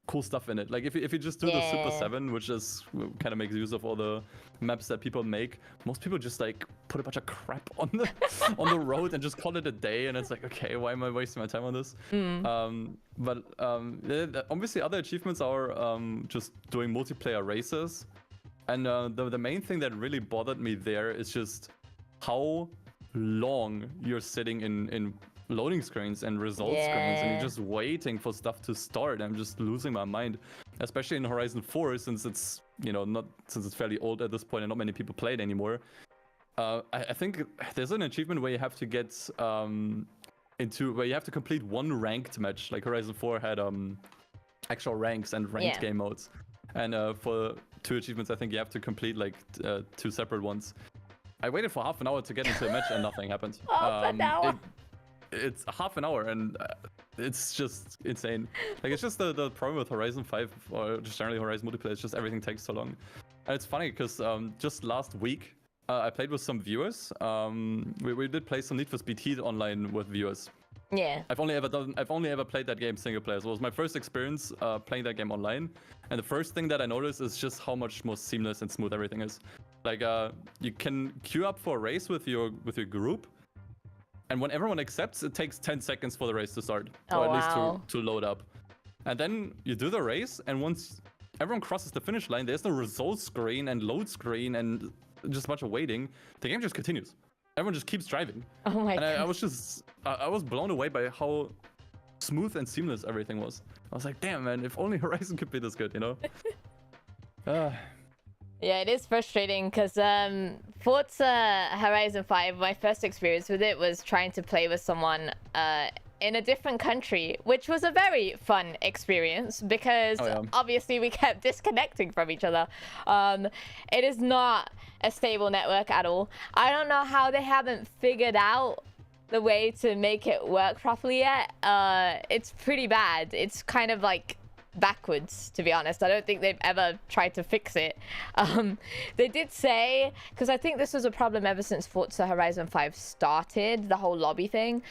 cool stuff in it. Like if you just do the Super 7, which is kind of makes use of all the maps that people make, most people just like put a bunch of crap on the on the road and just call it a day, and it's like, okay, why am I wasting my time on this? But obviously other achievements are just doing multiplayer races, and the main thing that really bothered me there is just how long you're sitting in loading screens and result screens, and you're just waiting for stuff to start. I'm just losing my mind, especially in Horizon 4, since it's since it's fairly old at this point and not many people play it anymore. I think there's an achievement where you have to get where you have to complete one ranked match. Like Horizon 4 had actual ranks and ranked game modes, and for 2 achievements I think you have to complete like 2 separate ones. I waited for half an hour to get into a match and nothing happened. Half an hour. It's half an hour, and it's just insane. Like, it's just the problem with Horizon 5 or just generally Horizon multiplayer. It's just everything takes so long. And it's funny because just last week I played with some viewers. We did play some Need for Speed Heat online with viewers. Yeah. I've only ever played that game single player. So it was my first experience playing that game online. And the first thing that I noticed is just how much more seamless and smooth everything is. Like you can queue up for a race with your group. And when everyone accepts, it takes 10 seconds for the race to start, or at least to load up. And then you do the race, and once everyone crosses the finish line, there's no result screen and load screen and just a bunch of waiting. The game just continues. Everyone just keeps driving. Oh my god. I was blown away by how smooth and seamless everything was. I was like, damn, man, if only Horizon could be this good, you know? Yeah, it is frustrating because Forza Horizon 5, my first experience with it was trying to play with someone in a different country, which was a very fun experience because obviously we kept disconnecting from each other. It is not a stable network at all. I don't know how they haven't figured out the way to make it work properly yet. It's pretty bad. It's kind of like backwards, to be honest. I don't think they've ever tried to fix it. They did say, because I think this was a problem ever since Forza Horizon 5 started, the whole lobby thing,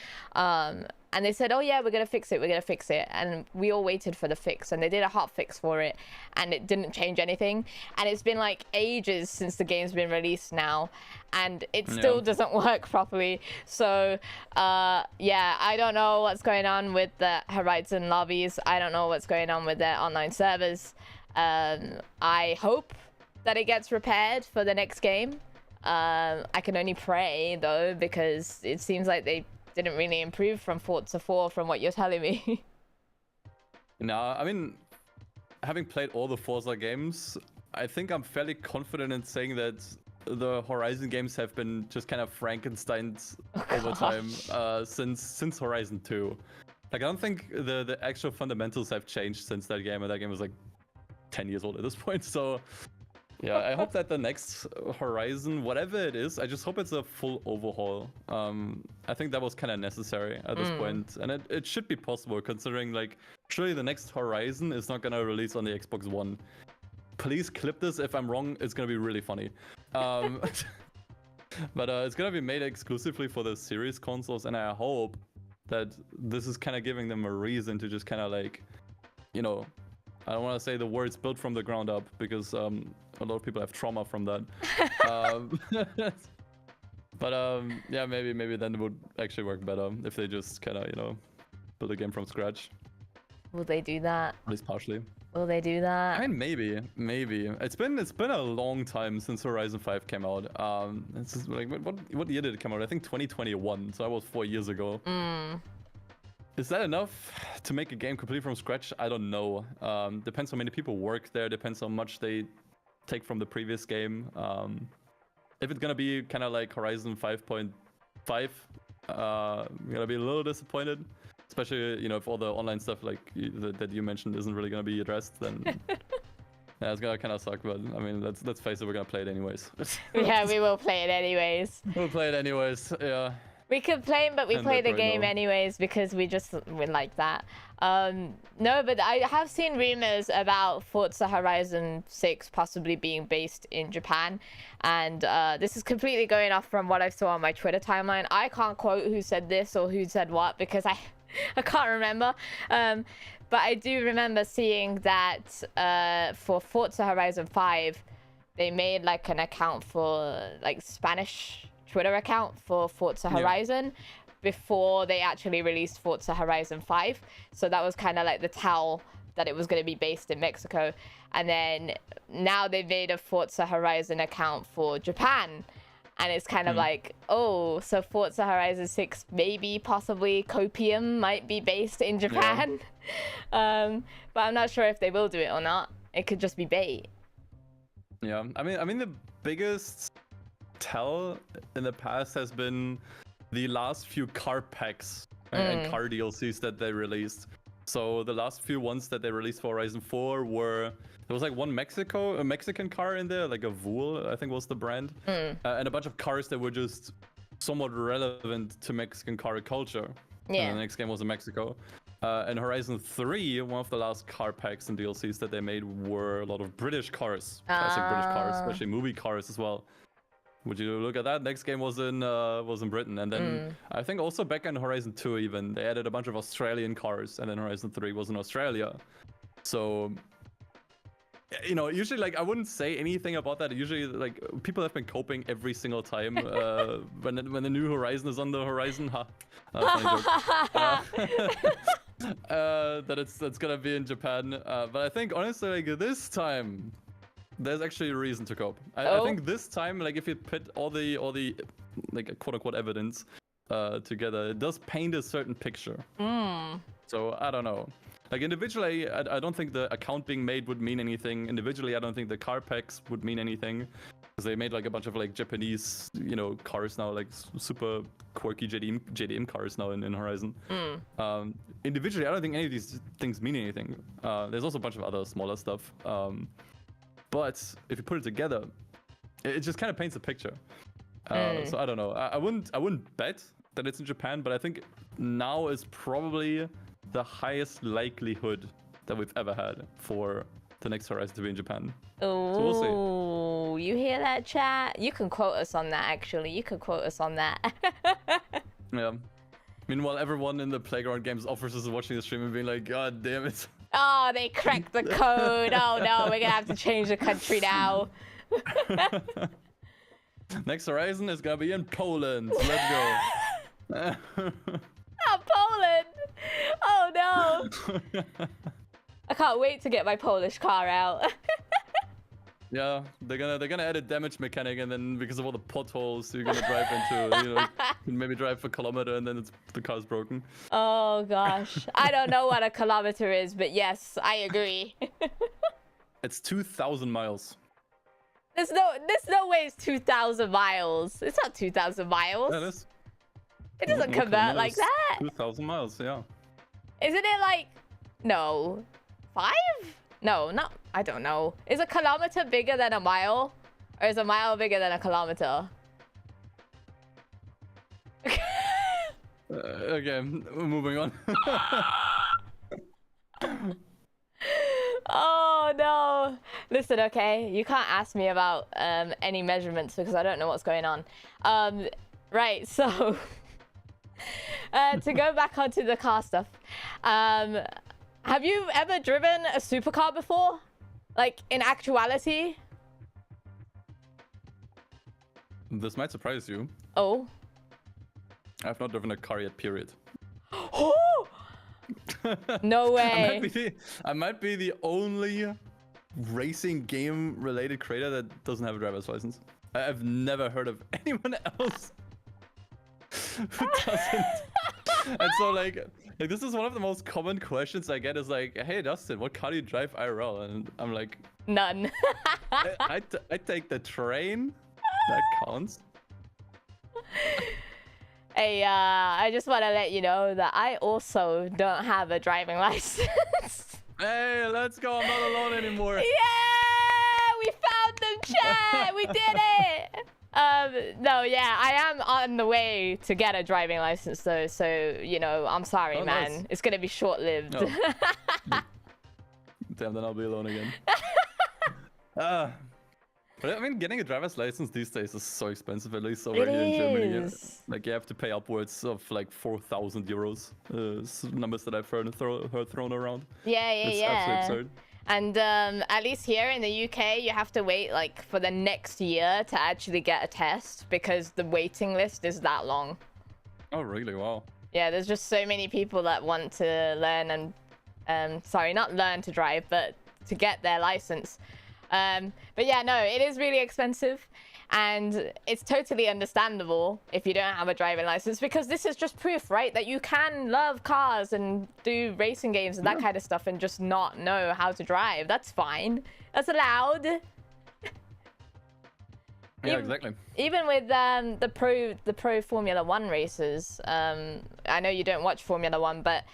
and they said, oh yeah, we're gonna fix it, and we all waited for the fix, and they did a hot fix for it, and it didn't change anything, and it's been like ages since the game's been released now, and it still doesn't work properly. So yeah, I don't know what's going on with the Horizon lobbies. I don't know what's going on with their online servers. I hope that it gets repaired for the next game. I can only pray though, because it seems like they didn't really improve from Forza 4 from what you're telling me. No, I mean, having played all the Forza games, I think I'm fairly confident in saying that the Horizon games have been just kind of Frankensteined over time since Horizon 2. Like, I don't think the actual fundamentals have changed since that game, and that game was like 10 years old at this point. So yeah, I hope that the next Horizon, whatever it is, I just hope it's a full overhaul. I think that was kind of necessary at this point, and it should be possible considering, like, surely the next Horizon is not gonna release on the Xbox One. Please clip this if I'm wrong. It's gonna be really funny. But it's gonna be made exclusively for the Series consoles, and I hope that this is kind of giving them a reason to just kind of like, you know, I don't want to say the words built from the ground up because a lot of people have trauma from that. But yeah, maybe then it would actually work better if they just kind of, you know, build a game from scratch. Will they do that? At least partially. Will they do that? I mean, maybe. It's been a long time since Horizon 5 came out. It's just like what year did it come out? I think 2021. So that was 4 years ago. Is that enough to make a game completely from scratch? I don't know. Depends how many people work there. Depends how much they take from the previous game. If it's gonna be kind of like Horizon 5.5, I'm gonna be a little disappointed. Especially, you know, if all the online stuff like that you mentioned isn't really gonna be addressed, then yeah, it's gonna kind of suck. But I mean, let's face it, we're gonna play it anyways. Yeah, we will play it anyways. We'll play it anyways. Yeah. We complain, but we play the game anyways because we like that. No, but I have seen rumors about Forza Horizon 6 possibly being based in Japan, and this is completely going off from what I saw on my Twitter timeline. I can't quote who said this or who said what because I can't remember. But I do remember seeing that for Forza Horizon 5, they made like an account for like Spanish Twitter account for Forza Horizon before they actually released Forza Horizon 5. So that was kind of like the tell that it was going to be based in Mexico. And then now they made a Forza Horizon account for Japan. And it's kind of like, oh, so Forza Horizon 6, maybe, possibly, Copium might be based in Japan. Yeah. But I'm not sure if they will do it or not. It could just be bait. Yeah, I mean the biggest tell in the past has been the last few car packs and car DLCs that they released. So the last few ones that they released for Horizon 4 were, there was like one a Mexican car in there, like a Vool, I think was the brand, and a bunch of cars that were just somewhat relevant to Mexican car culture. Yeah. And the next game was in Mexico. And Horizon 3, one of the last car packs and DLCs that they made were a lot of British cars, classic British cars, especially movie cars as well. Would you look at that? Next game was in Britain, and then I think also back in Horizon 2 even they added a bunch of Australian cars, and then Horizon 3 was in Australia. So, you know, usually like I wouldn't say anything about that. Usually like people have been coping every single time when the new Horizon is on the horizon. That it's gonna be in Japan. But I think honestly like this time, there's actually a reason to cope. I think this time, like if you put all the like quote unquote evidence together, it does paint a certain picture. So I don't know. Like individually, I don't think the account being made would mean anything. Individually, I don't think the car packs would mean anything, because they made like a bunch of like Japanese, you know, cars now, like super quirky JDM cars now in Horizon. Individually, I don't think any of these things mean anything. There's also a bunch of other smaller stuff. But if you put it together, it just kind of paints a picture. So I don't know. I wouldn't bet that it's in Japan, but I think now is probably the highest likelihood that we've ever had for the next Horizon to be in Japan. Oh, so we'll see. You hear that, chat? You can quote us on that, actually. You can quote us on that. Yeah. Meanwhile, everyone in the Playground Games offices is watching the stream and being like, God damn it. Oh, they cracked the code. Oh no, we're gonna have to change the country now. Next Horizon is gonna be in Poland. Let's go. Oh, Poland! Oh no! I can't wait to get my Polish car out. Yeah, they're gonna add a damage mechanic, and then because of all the potholes you're gonna drive into, you know, you can maybe drive for a kilometer and then the car's broken. Oh gosh, I don't know what a kilometer is, but yes, I agree. It's 2,000 miles. There's no way it's 2,000 miles. It's not 2,000 miles. Yeah, it is. It doesn't convert like that. 2,000 miles, yeah. Isn't it like, no, 5? No, not, I don't know. Is a kilometer bigger than a mile? Or is a mile bigger than a kilometer? Okay, moving on. Oh no. Listen, okay, you can't ask me about any measurements because I don't know what's going on. Right, so To go back onto the car stuff, have you ever driven a supercar before? Like, in actuality? This might surprise you. Oh. I've not driven a car yet, period. Oh! No way. I might be the only racing game related creator that doesn't have a driver's license. I've never heard of anyone else who doesn't. And so like this is one of the most common questions I get is like, hey Dustin, what car do you drive IRL? And I'm like, none. I take the train. That counts. Hey, I just want to let you know that I also don't have a driving license. Hey, let's go. I'm not alone anymore. Yeah, we found them, chat. We did it. No, yeah, I am on the way to get a driving license though. So, you know, I'm sorry, man. Nice. It's going to be short-lived. Oh. Damn, then I'll be alone again. But I mean, getting a driver's license these days is so expensive, at least over here in Germany. Like, you have to pay upwards of like 4,000 euros. Numbers that I've heard thrown around. Yeah. It's absolutely absurd. And at least here in the UK, you have to wait like for the next year to actually get a test because the waiting list is that long. Oh, really? Wow. Yeah, there's just so many people that want to learn and, sorry, not learn to drive, but to get their license. But yeah, no, it is really expensive and it's totally understandable if you don't have a driving license because this is just proof, right? That you can love cars and do racing games and that kind of stuff and just not know how to drive. That's fine. That's allowed. Yeah, exactly. Even with the pro Formula 1 races, I know you don't watch Formula 1, but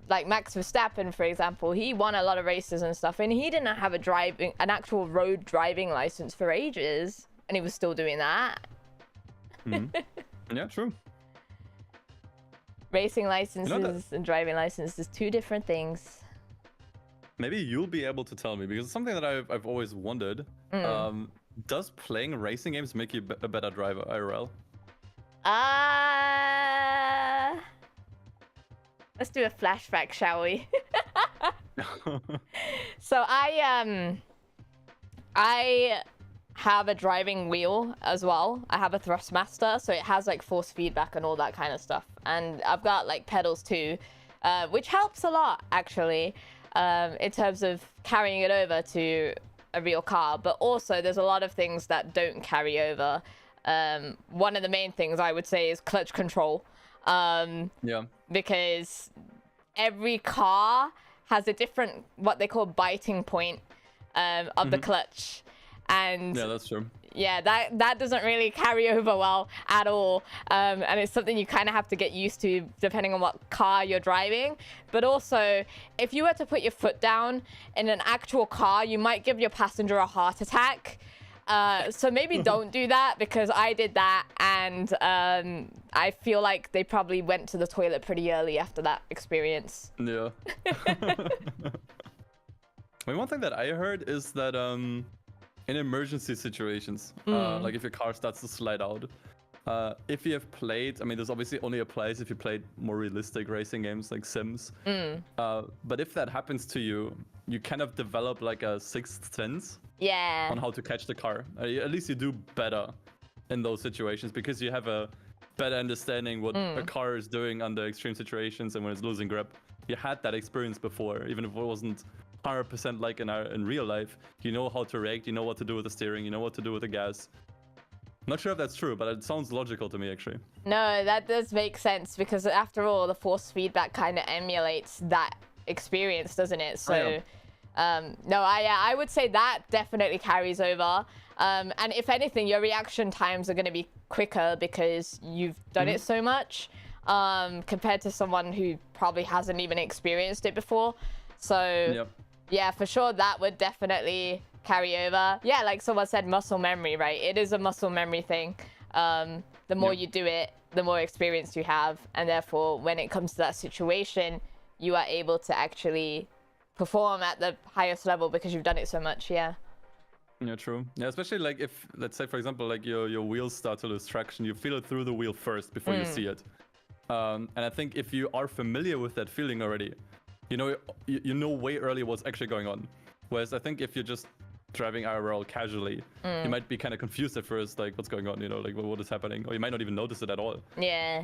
like Max Verstappen, for example, he won a lot of races and stuff, and he didn't have an actual road driving license for ages, and he was still doing that. Yeah, true. Racing licenses and driving licenses is two different things. Maybe you'll be able to tell me, because it's something that I've always wondered. Does playing racing games make you a better driver, IRL? Let's do a flashback, shall we? So I have a driving wheel as well. I have a Thrustmaster, so it has like force feedback and all that kind of stuff. And I've got like pedals too, which helps a lot actually, in terms of carrying it over to a real car. But also there's a lot of things that don't carry over. One of the main things I would say is clutch control. Because every car has a different, what they call biting point of the clutch. And yeah, that's true. Yeah, that doesn't really carry over well at all. And it's something you kind of have to get used to depending on what car you're driving. But also, if you were to put your foot down in an actual car, you might give your passenger a heart attack. So maybe don't do that, because I did that, and I feel like they probably went to the toilet pretty early after that experience. Yeah. I mean, one thing that I heard is that in emergency situations, like if your car starts to slide out, if you have played, I mean, this obviously only applies if you played more realistic racing games like Sims, but if that happens to you, you kind of develop like a sixth sense on how to catch the car. At least you do better in those situations, because you have a better understanding what a car is doing under extreme situations and when it's losing grip. You had that experience before, even if it wasn't 100% like in real life. You know how to react, you know what to do with the steering, you know what to do with the gas. Not sure if that's true, but it sounds logical to me, actually. No, that does make sense, because after all, the force feedback kind of emulates that experience, doesn't it? So, no, I would say that definitely carries over. And if anything, your reaction times are going to be quicker because you've done it so much, compared to someone who probably hasn't even experienced it before. So, yeah, for sure, that would definitely carry over. Yeah, like someone said, muscle memory, right? It is a muscle memory thing. The more you do it, the more experience you have, and therefore when it comes to that situation, you are able to actually perform at the highest level because you've done it so much. Yeah, true. Yeah, especially like if, let's say for example, like your wheels start to lose traction, you feel it through the wheel first before you see it. And I think if you are familiar with that feeling already, you know way earlier what's actually going on. Whereas I think if you're just driving IRL casually, you might be kind of confused at first, like what's going on, like what is happening, or you might not even notice it at all. Yeah.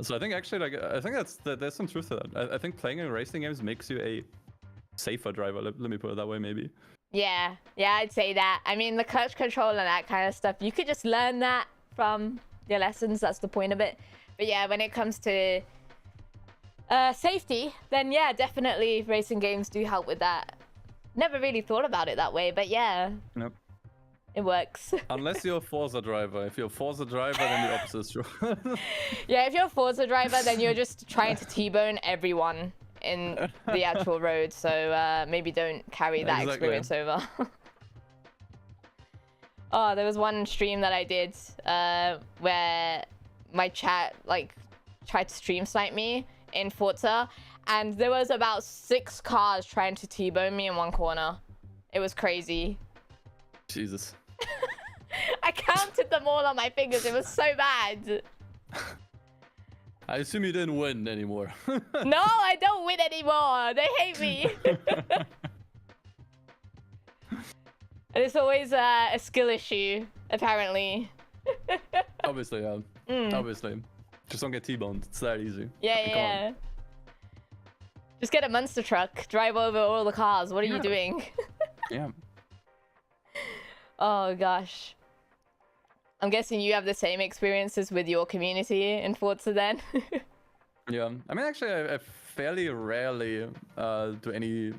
So I think actually, I think there's some truth to that. I think playing in racing games makes you a safer driver. Let me put it that way, maybe. Yeah, I'd say that. I mean, the clutch control and that kind of stuff, you could just learn that from your lessons. That's the point of it. But yeah, when it comes to safety, then yeah, definitely racing games do help with that. Never really thought about it that way, but yeah. Nope. It works. Unless you're a Forza driver. If you're a Forza driver, then the opposite is true. Yeah, if you're a Forza driver, then you're just trying to T-bone everyone in the actual road. So maybe don't carry that experience over. Oh, there was one stream that I did where my chat tried to stream snipe me in Forza, and there was about 6 cars trying to T-bone me in one corner. It was crazy. Jesus. I counted them all on my fingers. It was so bad. I assume you didn't win anymore. No, I don't win anymore. They hate me. And it's always a skill issue, apparently. Obviously, yeah. Obviously. Just don't get T-boned. It's that easy. Yeah. Just get a monster truck. Drive over all the cars. What are you doing? Yeah. Oh, gosh. I'm guessing you have the same experiences with your community in Forza then? Yeah. I mean, actually, I fairly rarely do any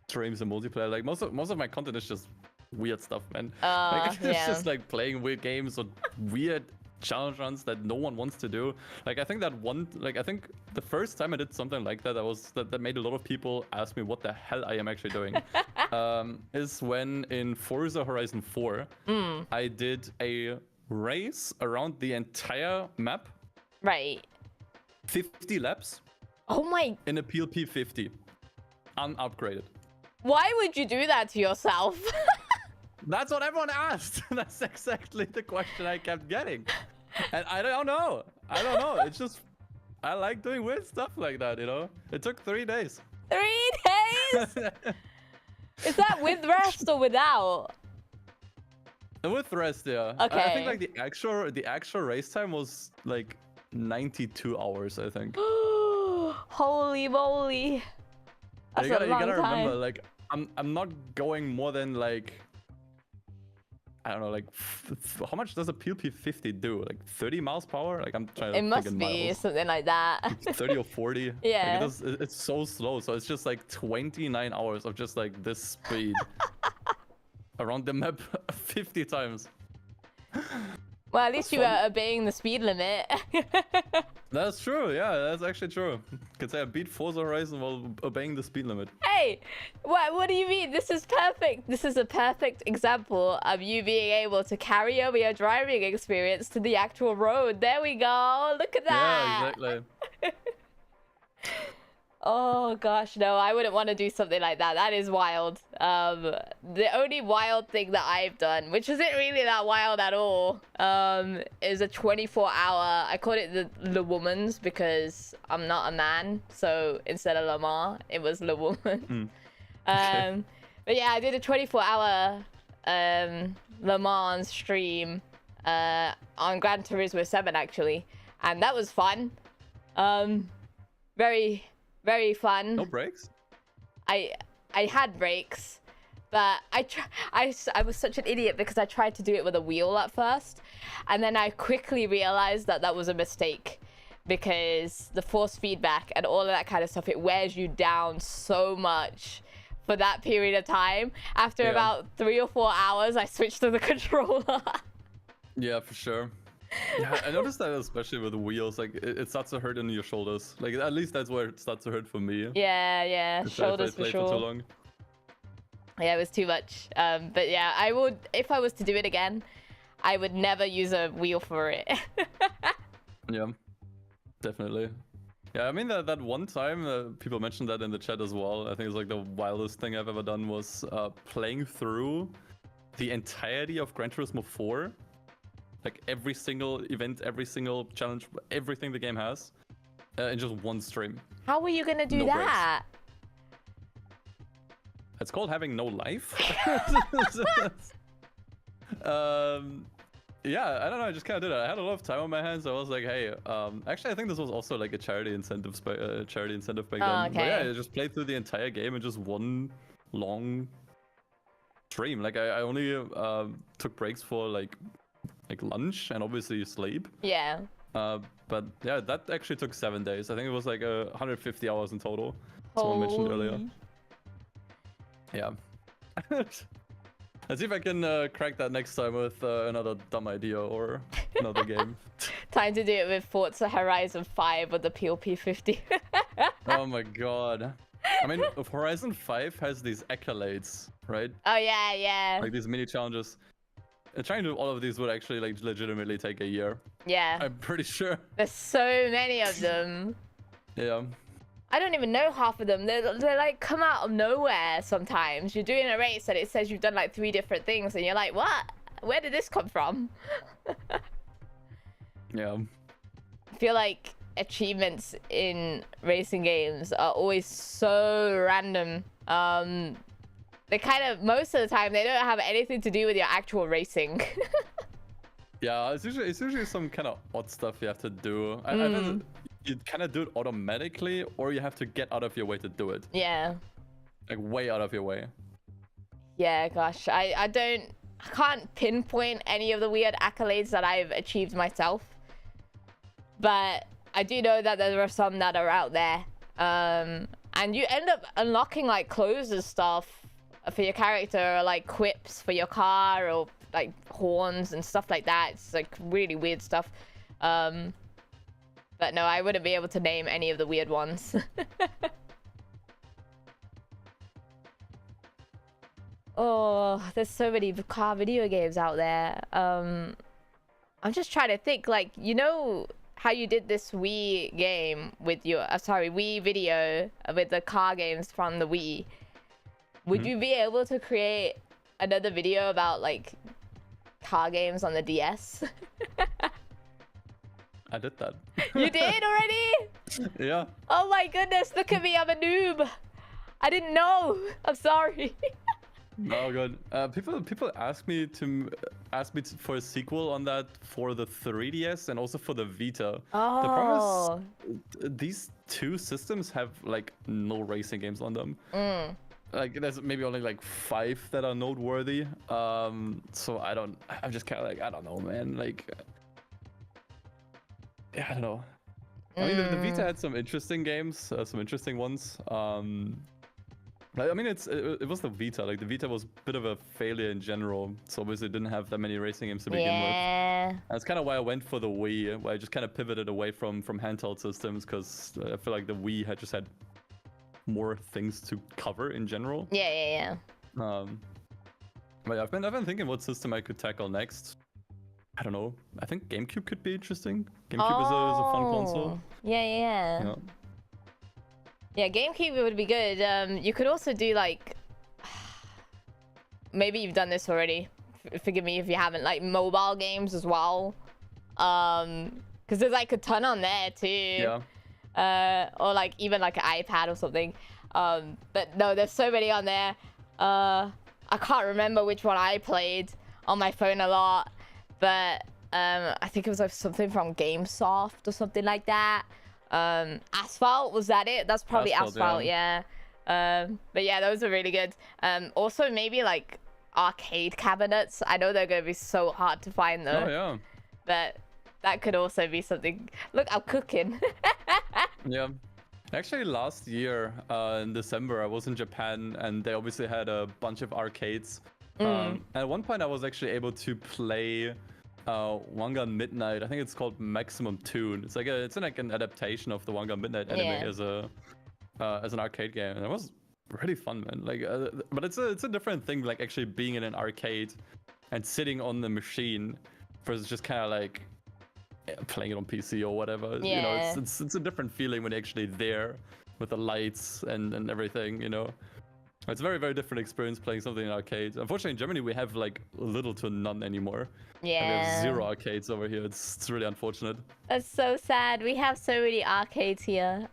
streams in multiplayer. Like, most of my content is just weird stuff, man. It's just like playing weird games or weird challenge runs that no one wants to do. Like, I think I think the first time I did something like that, that made a lot of people ask me what the hell I am actually doing. Is when in Forza Horizon 4, I did a race around the entire map. Right. 50 laps. Oh my. In a PLP 50. Unupgraded. Why would you do that to yourself? That's what everyone asked. That's exactly the question I kept getting. And I don't know. It's just, I like doing weird stuff like that, It took 3 days. 3 days? Is that with rest or without? With rest, yeah. Okay. I think like the actual race time was like 92 hours, I think. Holy moly. That's you gotta time. remember, like, I'm not going more than like, I don't know, like how much does a PLP 50 do? Like 30 miles per hour? Like, I'm trying to think in miles. It must be something like that. 30 or 40. Yeah. Like, it's so slow. So it's just like 29 hours of just like this speed around the map 50 times. Well, at least you were obeying the speed limit. That's true, yeah, that's actually true. Could say I beat Forza Horizon while obeying the speed limit. Hey, what do you mean? This is perfect. This is a perfect example of you being able to carry over your driving experience to the actual road. There we go. Look at that. Yeah, exactly. Oh gosh, no, I wouldn't want to do something like that. That is wild. The only wild thing that I've done, which isn't really that wild at all, is a 24-hour. I called it the Woman's because I'm not a man, so instead of Le Mans, it was Le Woman. Okay. But yeah, I did a 24-hour Le Mans stream on Gran Turismo 7 actually, and that was fun. Very fun. No brakes? I had brakes, but I was such an idiot because I tried to do it with a wheel at first, and then I quickly realized that was a mistake because the force feedback and all of that kind of stuff, it wears you down so much for that period of time. After about 3 or 4 hours, I switched to the controller. Yeah, for sure. Yeah, I noticed that especially with the wheels, like it starts to hurt in your shoulders. Like at least that's where it starts to hurt for me. Yeah, shoulders for sure. For too long. Yeah, it was too much. But yeah, I would, if I was to do it again, I would never use a wheel for it. Yeah, definitely. Yeah, I mean that one time people mentioned that in the chat as well. I think it's like the wildest thing I've ever done was playing through the entirety of Gran Turismo 4. Like every single event, every single challenge, everything the game has, in just one stream. How were you gonna do No breaks. that? It's called having no life. Yeah, I don't know. I just kind of did it. I had a lot of time on my hands. So I was like, hey, actually, I think this was also like a charity incentive back then. Okay. But yeah, I just played through the entire game in just one long stream. Like I only took breaks for like lunch and obviously sleep. Yeah. But yeah, that actually took 7 days. I think it was like 150 hours in total. Someone mentioned earlier. Yeah. Let's see if I can crack that next time with another dumb idea or another game. Time to do it with Forza Horizon 5 or the EP.20. Oh my god. I mean, Horizon 5 has these accolades, right? Oh yeah, yeah. Like these mini challenges. Trying to do all of these would actually like legitimately take a year. Yeah. I'm pretty sure. There's so many of them. Yeah. I don't even know half of them. They're like come out of nowhere sometimes. You're doing a race and it says you've done like 3 different things and you're like, what? Where did this come from? Yeah. I feel like achievements in racing games are always so random. They kind of, most of the time, they don't have anything to do with your actual racing. Yeah, it's usually some kind of odd stuff you have to do. You kind of do it automatically, or you have to get out of your way to do it. Yeah. Like way out of your way. Yeah, gosh, I can't pinpoint any of the weird accolades that I've achieved myself, but I do know that there are some that are out there. And you end up unlocking like clothes and stuff for your character, or like quips for your car, or like horns and stuff like that. It's like really weird stuff. But no, I wouldn't be able to name any of the weird ones. Oh, there's so many car video games out there. I'm just trying to think, like, you know how you did this Wii game with your, Wii video with the car games from the Wii? Would you be able to create another video about like car games on the DS? I did that. You did already? Yeah. Oh my goodness, look at me, I'm a noob. I didn't know. I'm sorry. Oh god. People ask me for a sequel on that for the 3DS and also for the Vita. Oh. The problem is these 2 systems have like no racing games on them. Like there's maybe only like 5 that are noteworthy. So I'm just kind of like, I don't know, man. Like, yeah, I don't know. I mean, the Vita had some interesting games, some interesting ones. I mean, it was the Vita. Like the Vita was a bit of a failure in general, so obviously it didn't have that many racing games to begin with. And that's kind of why I went for the Wii, where I just kind of pivoted away from handheld systems, because I feel like the Wii had more things to cover in general. Yeah. But yeah, I've been thinking what system I could tackle next. I don't know. I think GameCube could be interesting. GameCube is a fun console. Yeah, GameCube would be good. You could also do like, maybe you've done this already. Forgive me if you haven't. Like mobile games as well. Because there's like a ton on there too. Yeah. Or like even like an iPad or something. But no, there's so many on there. I can't remember which one I played on my phone a lot, but I think it was like something from GameSoft or something like that. Asphalt, was that it? That's probably Asphalt, yeah. But yeah, those are really good. Also maybe like arcade cabinets. I know they're gonna be so hard to find though. Oh yeah. But that could also be something. Look, I'm cooking. Yeah. Actually, last year in December, I was in Japan, and they obviously had a bunch of arcades. At one point, I was actually able to play One Gun Midnight. I think it's called Maximum Tune. It's like an adaptation of the One Gun Midnight anime as an arcade game, and it was really fun, man. Like, but it's a different thing, like actually being in an arcade and sitting on the machine versus just kind of like playing it on PC or whatever. Yeah. You know, it's a different feeling when you're actually there with the lights and everything, you know. It's a very, very different experience playing something in arcade. Unfortunately, in Germany, we have like little to none anymore. Yeah. And we have 0 arcades over here. It's really unfortunate. That's so sad. We have so many arcades here.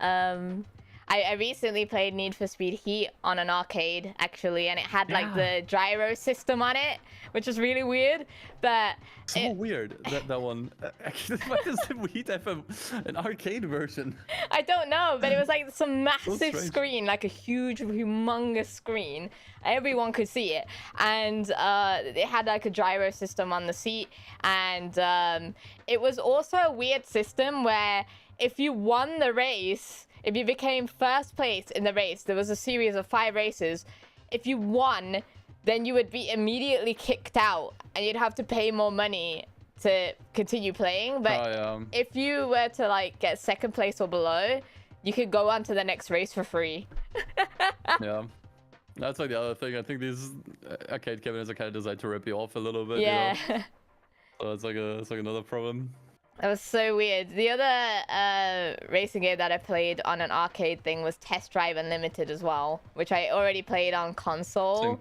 I recently played Need for Speed Heat on an arcade, actually, and it had like the gyro system on it, which is really weird. But so weird that one. Actually, why does Heat have an arcade version? I don't know, but it was like some massive screen, like a huge, humongous screen. Everyone could see it, and it had like a gyro system on the seat, and it was also a weird system where if you won the race, if you became first place in the race, there was a series of 5 races. If you won, then you would be immediately kicked out, and you'd have to pay more money to continue playing. But if you were to like get second place or below, you could go on to the next race for free. Yeah, that's like the other thing. I think these arcade cabinets are kind of designed to rip you off a little bit. Yeah. You know? So it's like another problem. That was so weird. The other racing game that I played on an arcade thing was Test Drive Unlimited as well, which I already played on console. Same.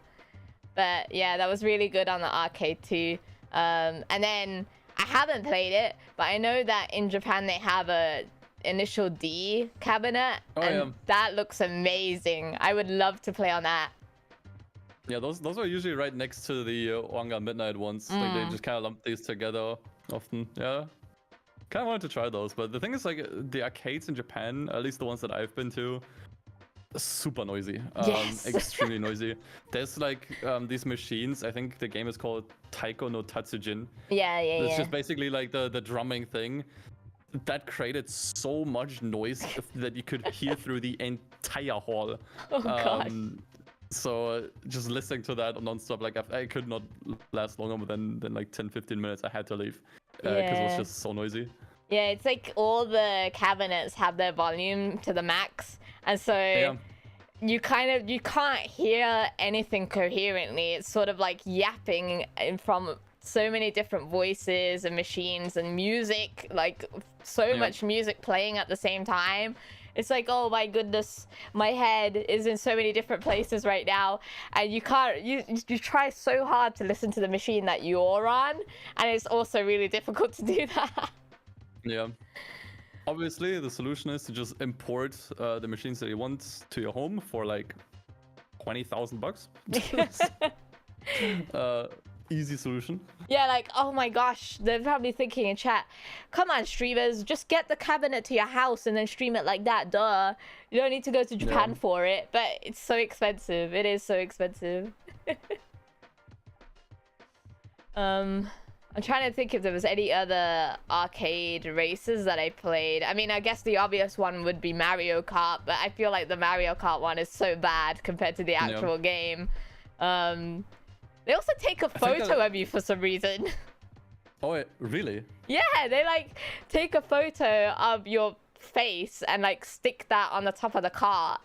But yeah, that was really good on the arcade too. And then I haven't played it, but I know that in Japan they have a Initial D cabinet, and that looks amazing. I would love to play on that. Yeah, those are usually right next to the Wanga Midnight ones. Like they just kind of lump these together often. Yeah. Kind of wanted to try those, but the thing is, like, the arcades in Japan, at least the ones that I've been to, super noisy. Yes. Extremely noisy. There's like these machines. I think the game is called Taiko no Tatsujin. Yeah. It's just basically like the drumming thing that created so much noise that you could hear through the entire hall. Oh god. So just listening to that nonstop, like I could not last longer than like 10-15 minutes. I had to leave because it was just so noisy. Yeah, it's like all the cabinets have their volume to the max, and so you can't hear anything coherently. It's sort of like yapping from so many different voices and machines and music, like so much music playing at the same time. It's like, oh my goodness, my head is in so many different places right now, and you try so hard to listen to the machine that you're on, and it's also really difficult to do that. Yeah. Obviously, the solution is to just import the machines that you want to your home for like $20,000. Easy solution. Yeah, like, oh my gosh, they're probably thinking in chat, come on streamers, just get the cabinet to your house and then stream it like that, duh. You don't need to go to Japan for it, but it's so expensive. It is so expensive. I'm trying to think if there was any other arcade races that I played. I mean, I guess the obvious one would be Mario Kart, but I feel like the Mario Kart one is so bad compared to the actual game. They also take a photo of you for some reason. Oh, really? Yeah, they like take a photo of your face and like stick that on the top of the cart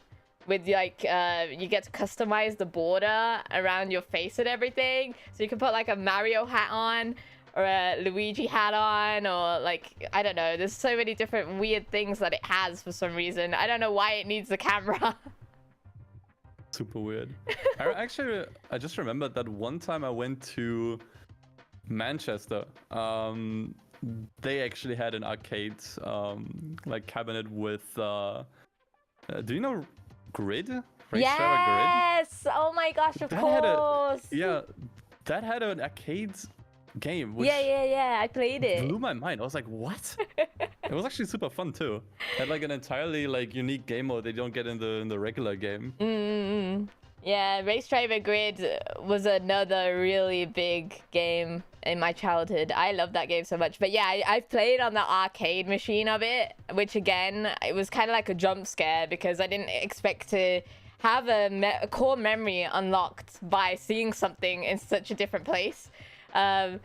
with like you get to customize the border around your face and everything. So you can put like a Mario hat on or a Luigi hat on, or like, I don't know. There's so many different weird things that it has for some reason. I don't know why it needs the camera. Super weird. I just remembered that one time I went to Manchester. They actually had an arcade like cabinet with do you know Grid? Yes! Oh my gosh, of course! That had an arcade game. Which yeah, I played it. Blew my mind. I was like, what? It was actually super fun too. Had like an entirely like unique game mode they don't get in the regular game. Yeah, Race Driver Grid was another really big game in my childhood. I love that game so much. But yeah, I've played on the arcade machine of it, which again, it was kind of like a jump scare because I didn't expect to have a core memory unlocked by seeing something in such a different place. But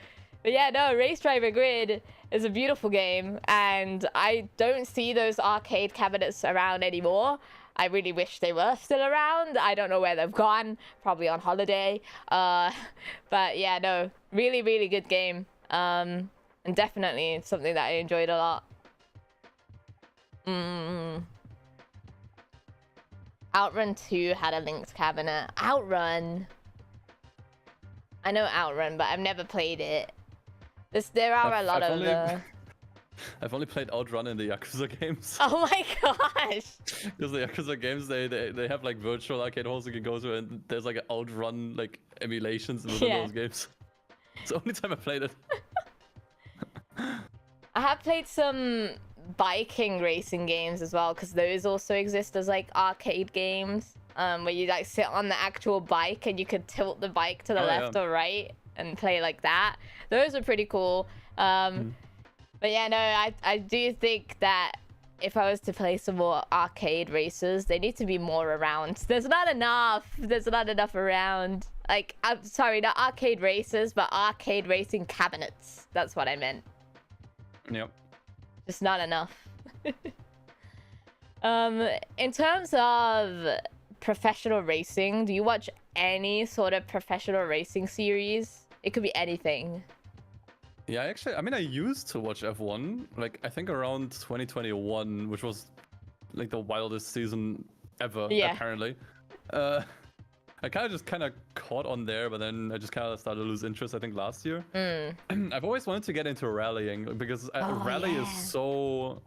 yeah, no, Race Driver Grid is a beautiful game, and I don't see those arcade cabinets around anymore. I really wish they were still around. I don't know where they've gone, probably on holiday. But yeah, no, really, really good game. And definitely something that I enjoyed a lot. Outrun 2 had a linked cabinet. Outrun. I know Outrun, but I've never played it. There are a lot of... I've only played Outrun in the Yakuza games. Oh my gosh! Because the Yakuza games, they have like virtual arcade halls you can go to, and there's like Outrun like emulations within those games. It's the only time I played it. I have played some biking racing games as well, because those also exist as like arcade games, where you like sit on the actual bike and you could tilt the bike to the left or right and play like that. Those are pretty cool. But yeah, no, I do think that if I was to play some more arcade races, they need to be more around. There's not enough. There's not enough around. Like, I'm sorry, not arcade races, but arcade racing cabinets. That's what I meant. Yep. Just not enough. In terms of professional racing, do you watch any sort of professional racing series? It could be anything. Yeah, actually, I mean, I used to watch F1, like, I think around 2021, which was, like, the wildest season ever, apparently. I kind of caught on there, but then I just kind of started to lose interest, I think, last year. I've always wanted to get into rallying, because rally is so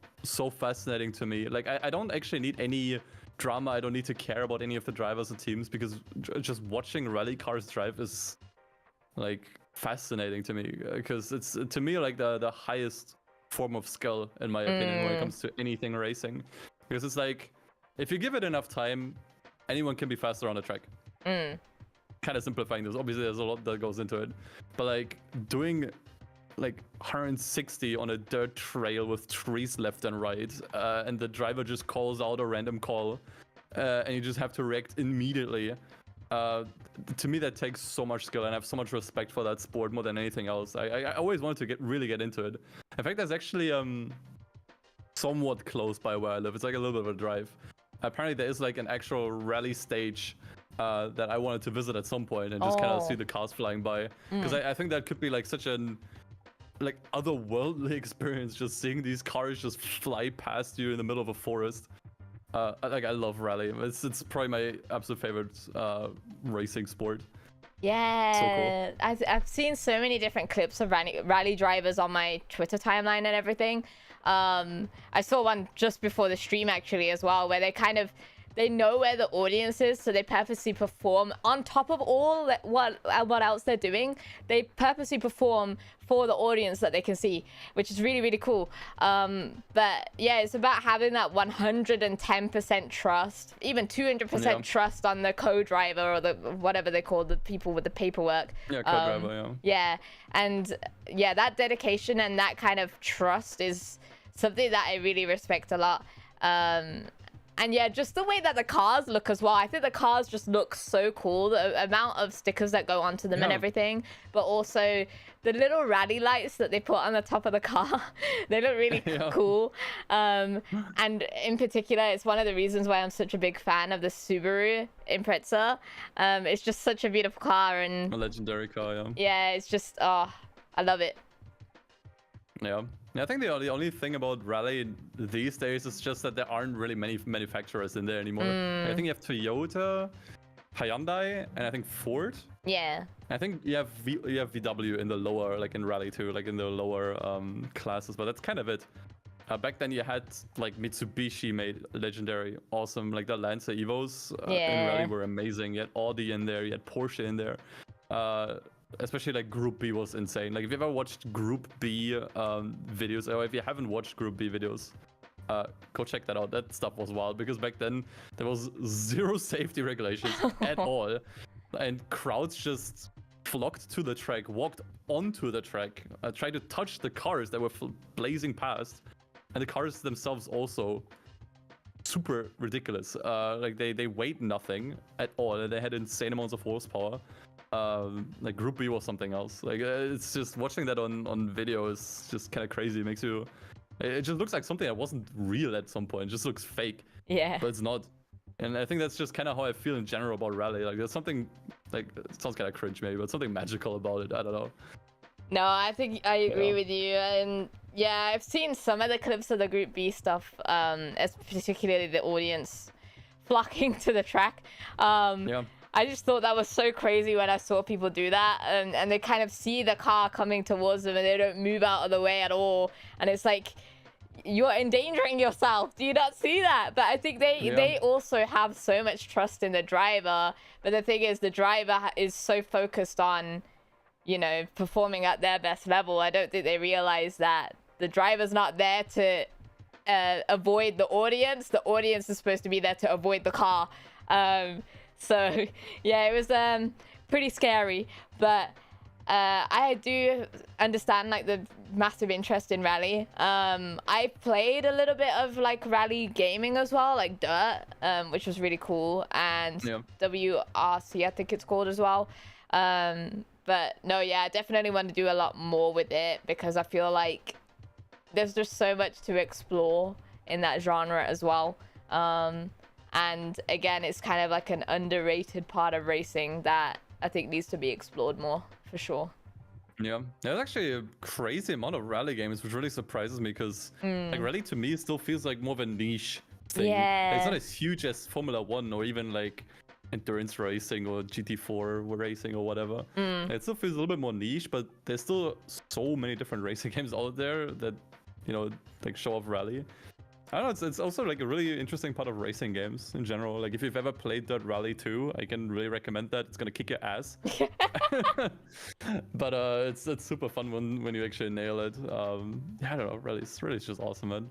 fascinating to me. Like, I don't actually need any drama, I don't need to care about any of the drivers or teams, because just watching rally cars drive is, like, fascinating to me, because it's to me like the highest form of skill in my opinion when it comes to anything racing, because it's like if you give it enough time, anyone can be faster on the track. Kind of simplifying this, obviously there's a lot that goes into it, but like doing like 160 on a dirt trail with trees left and right, and the driver just calls out a random call, and you just have to react immediately. To me, that takes so much skill, and I have so much respect for that sport more than anything else. I always wanted to really get into it. In fact, that's actually somewhat close by where I live. It's like a little bit of a drive. Apparently, there is like an actual rally stage that I wanted to visit at some point and just kind of see the cars flying by. Because I think that could be like such an like otherworldly experience, just seeing these cars just fly past you in the middle of a forest. Like I love rally. It's probably my absolute favorite racing sport. Yeah, so cool. I've seen so many different clips of rally drivers on my Twitter timeline and everything. I saw one just before the stream actually as well, where they know where the audience is, so they purposely perform on top of all that, what else they're doing. They purposely perform for the audience that they can see, which is really, really cool. But yeah, it's about having that 110% trust, even 200% trust on the co-driver or the whatever they call the people with the paperwork. Yeah, co-driver, yeah. And yeah, that dedication and that kind of trust is something that I really respect a lot. And yeah, just the way that the cars look as well. I think the cars just look so cool. The amount of stickers that go onto them and everything. But also the little rally lights that they put on the top of the car. They look really cool. And in particular, it's one of the reasons why I'm such a big fan of the Subaru Impreza. It's just such a beautiful car. And a legendary car, yeah, it's just, I love it. Yeah. I think the only thing about rally these days is just that there aren't really many manufacturers in there anymore. I think you have Toyota, Hyundai, and I think Ford. Yeah. I think you have VW in the lower, like in rally too, like in the lower classes, but that's kind of it. Back then you had like Mitsubishi made legendary, awesome, like the Lancer Evos in rally were amazing. You had Audi in there, you had Porsche in there. Especially like Group B was insane. Like if you ever watched Group B videos, or if you haven't watched Group B videos, go check that out. That stuff was wild, because back then there was zero safety regulations at all, and crowds just flocked to the track, walked onto the track, tried to touch the cars that were blazing past, and the cars themselves also super ridiculous. Like they weighed nothing at all, and they had insane amounts of horsepower. Like Group B was something else. Like it's just watching that on video is just kind of crazy. It just looks like something that wasn't real at some point. It just looks fake. Yeah. But it's not. And I think that's just kind of how I feel in general about rally. Like there's something, like, it sounds kind of cringe maybe, but something magical about it. I don't know. No, I think I agree with you. And yeah, I've seen some of the clips of the Group B stuff, particularly the audience flocking to the track. Yeah. I just thought that was so crazy when I saw people do that, and they kind of see the car coming towards them and they don't move out of the way at all, and it's like, you're endangering yourself. Do you not see that? But I think they also have so much trust in the driver, but the thing is, the driver is so focused on, you know, performing at their best level. I don't think they realize that the driver's not there to avoid the audience. The audience is supposed to be there to avoid the car. So yeah, it was pretty scary, but I do understand like the massive interest in rally. I played a little bit of like rally gaming as well, like Dirt, which was really cool, and WRC I think it's called as well. But no, yeah, I definitely want to do a lot more with it, because I feel like there's just so much to explore in that genre as well. And again, it's kind of like an underrated part of racing that I think needs to be explored more, for sure. Yeah, there's actually a crazy amount of rally games, which really surprises me, because like rally to me still feels like more of a niche thing. Yeah. Like, it's not as huge as Formula 1 or even like endurance racing or GT4 racing or whatever. It still feels a little bit more niche, but there's still so many different racing games out there that, you know, like show off rally. I don't know, it's also like a really interesting part of racing games in general. Like if you've ever played Dirt Rally 2, I can really recommend that. It's gonna kick your ass. But it's super fun when you actually nail it. Yeah, I don't know, rally's just awesome, man.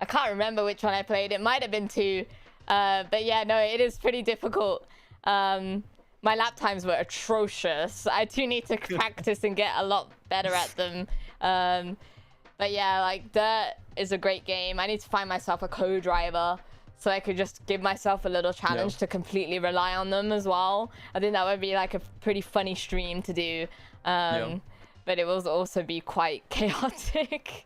I can't remember which one I played. It might have been 2. But yeah, no, it is pretty difficult. My lap times were atrocious. I do need to practice and get a lot better at them. But yeah, like Dirt is a great game. I need to find myself a co-driver so I could just give myself a little challenge to completely rely on them as well. I think that would be like a pretty funny stream to do. But it will also be quite chaotic.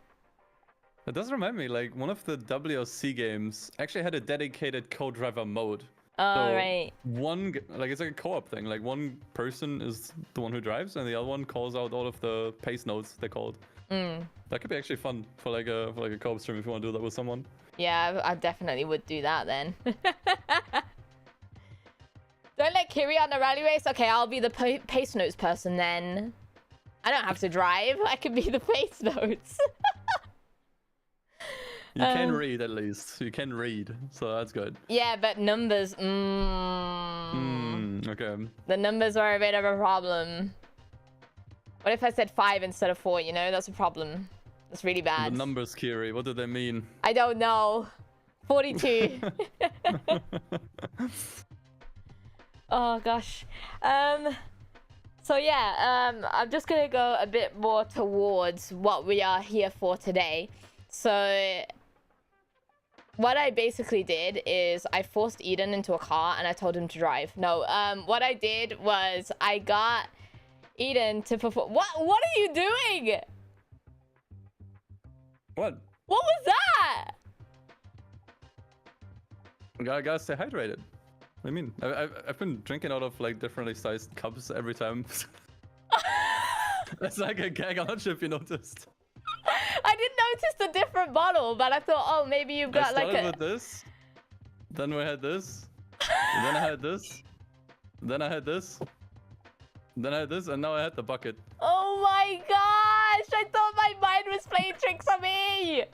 That does remind me, like one of the WRC games actually had a dedicated co-driver mode. Oh, so right. It's like a co-op thing. Like one person is the one who drives, and the other one calls out all of the pace notes, they're called. That could be actually fun for like a co-op stream if you want to do that with someone. Yeah, I definitely would do that then. Don't let Kiri on the rally race. Okay, I'll be the pace notes person then. I don't have to drive. I could be the pace notes. You can read at least. You can read, so that's good. Yeah, but numbers. Okay. The numbers are a bit of a problem. What if I said 5 instead of 4? You know, that's a problem. That's really bad. The numbers, Kiri. What do they mean? I don't know. 42. Oh gosh. So yeah, I'm just gonna go a bit more towards what we are here for today. So what I basically did is I forced Eden into a car and I told him to drive. No, what I did was I got Eden to perform. What are you doing? What? What was that? Gotta stay hydrated. What do you mean? I've been drinking out of like differently sized cups every time. That's like a gag. I'm not sure if you noticed. I didn't notice the different bottle, but I thought, oh, maybe you've got like a. With this, then we had this, then I had this, then I had this. Then I had this, and now I had the bucket. Oh my gosh! I thought my mind was playing tricks on me! I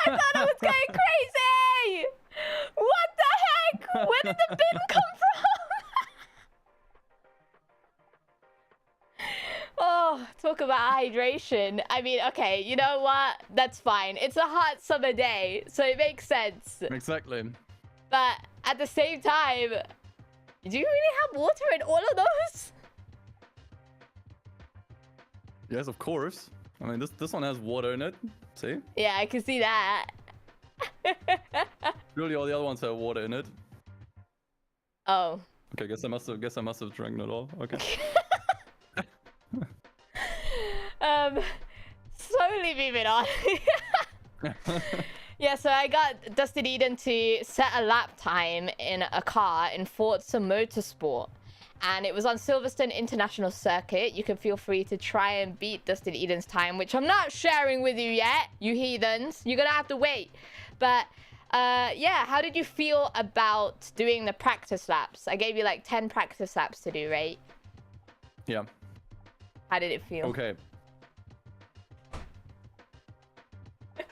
thought I was going crazy! What the heck? Where did the bin come from? Oh, talk about hydration. I mean, okay, you know what? That's fine. It's a hot summer day, so it makes sense. Exactly. But at the same time, do you really have water in all of those? Yes, of course. I mean, this one has water in it. See? Yeah, I can see that. Really, all the other ones have water in it. Oh. Okay, guess I must have drank it all. Okay. Slowly moving on. Yeah, so I got Dustin Eden to set a lap time in a car in Forza Motorsport. And it was on Silverstone International Circuit. You can feel free to try and beat Dustin Eden's time, which I'm not sharing with you yet, you heathens. You're gonna have to wait. But Yeah, how did you feel about doing the practice laps? I gave you like 10 practice laps to do, right? Yeah. How did it feel? Okay.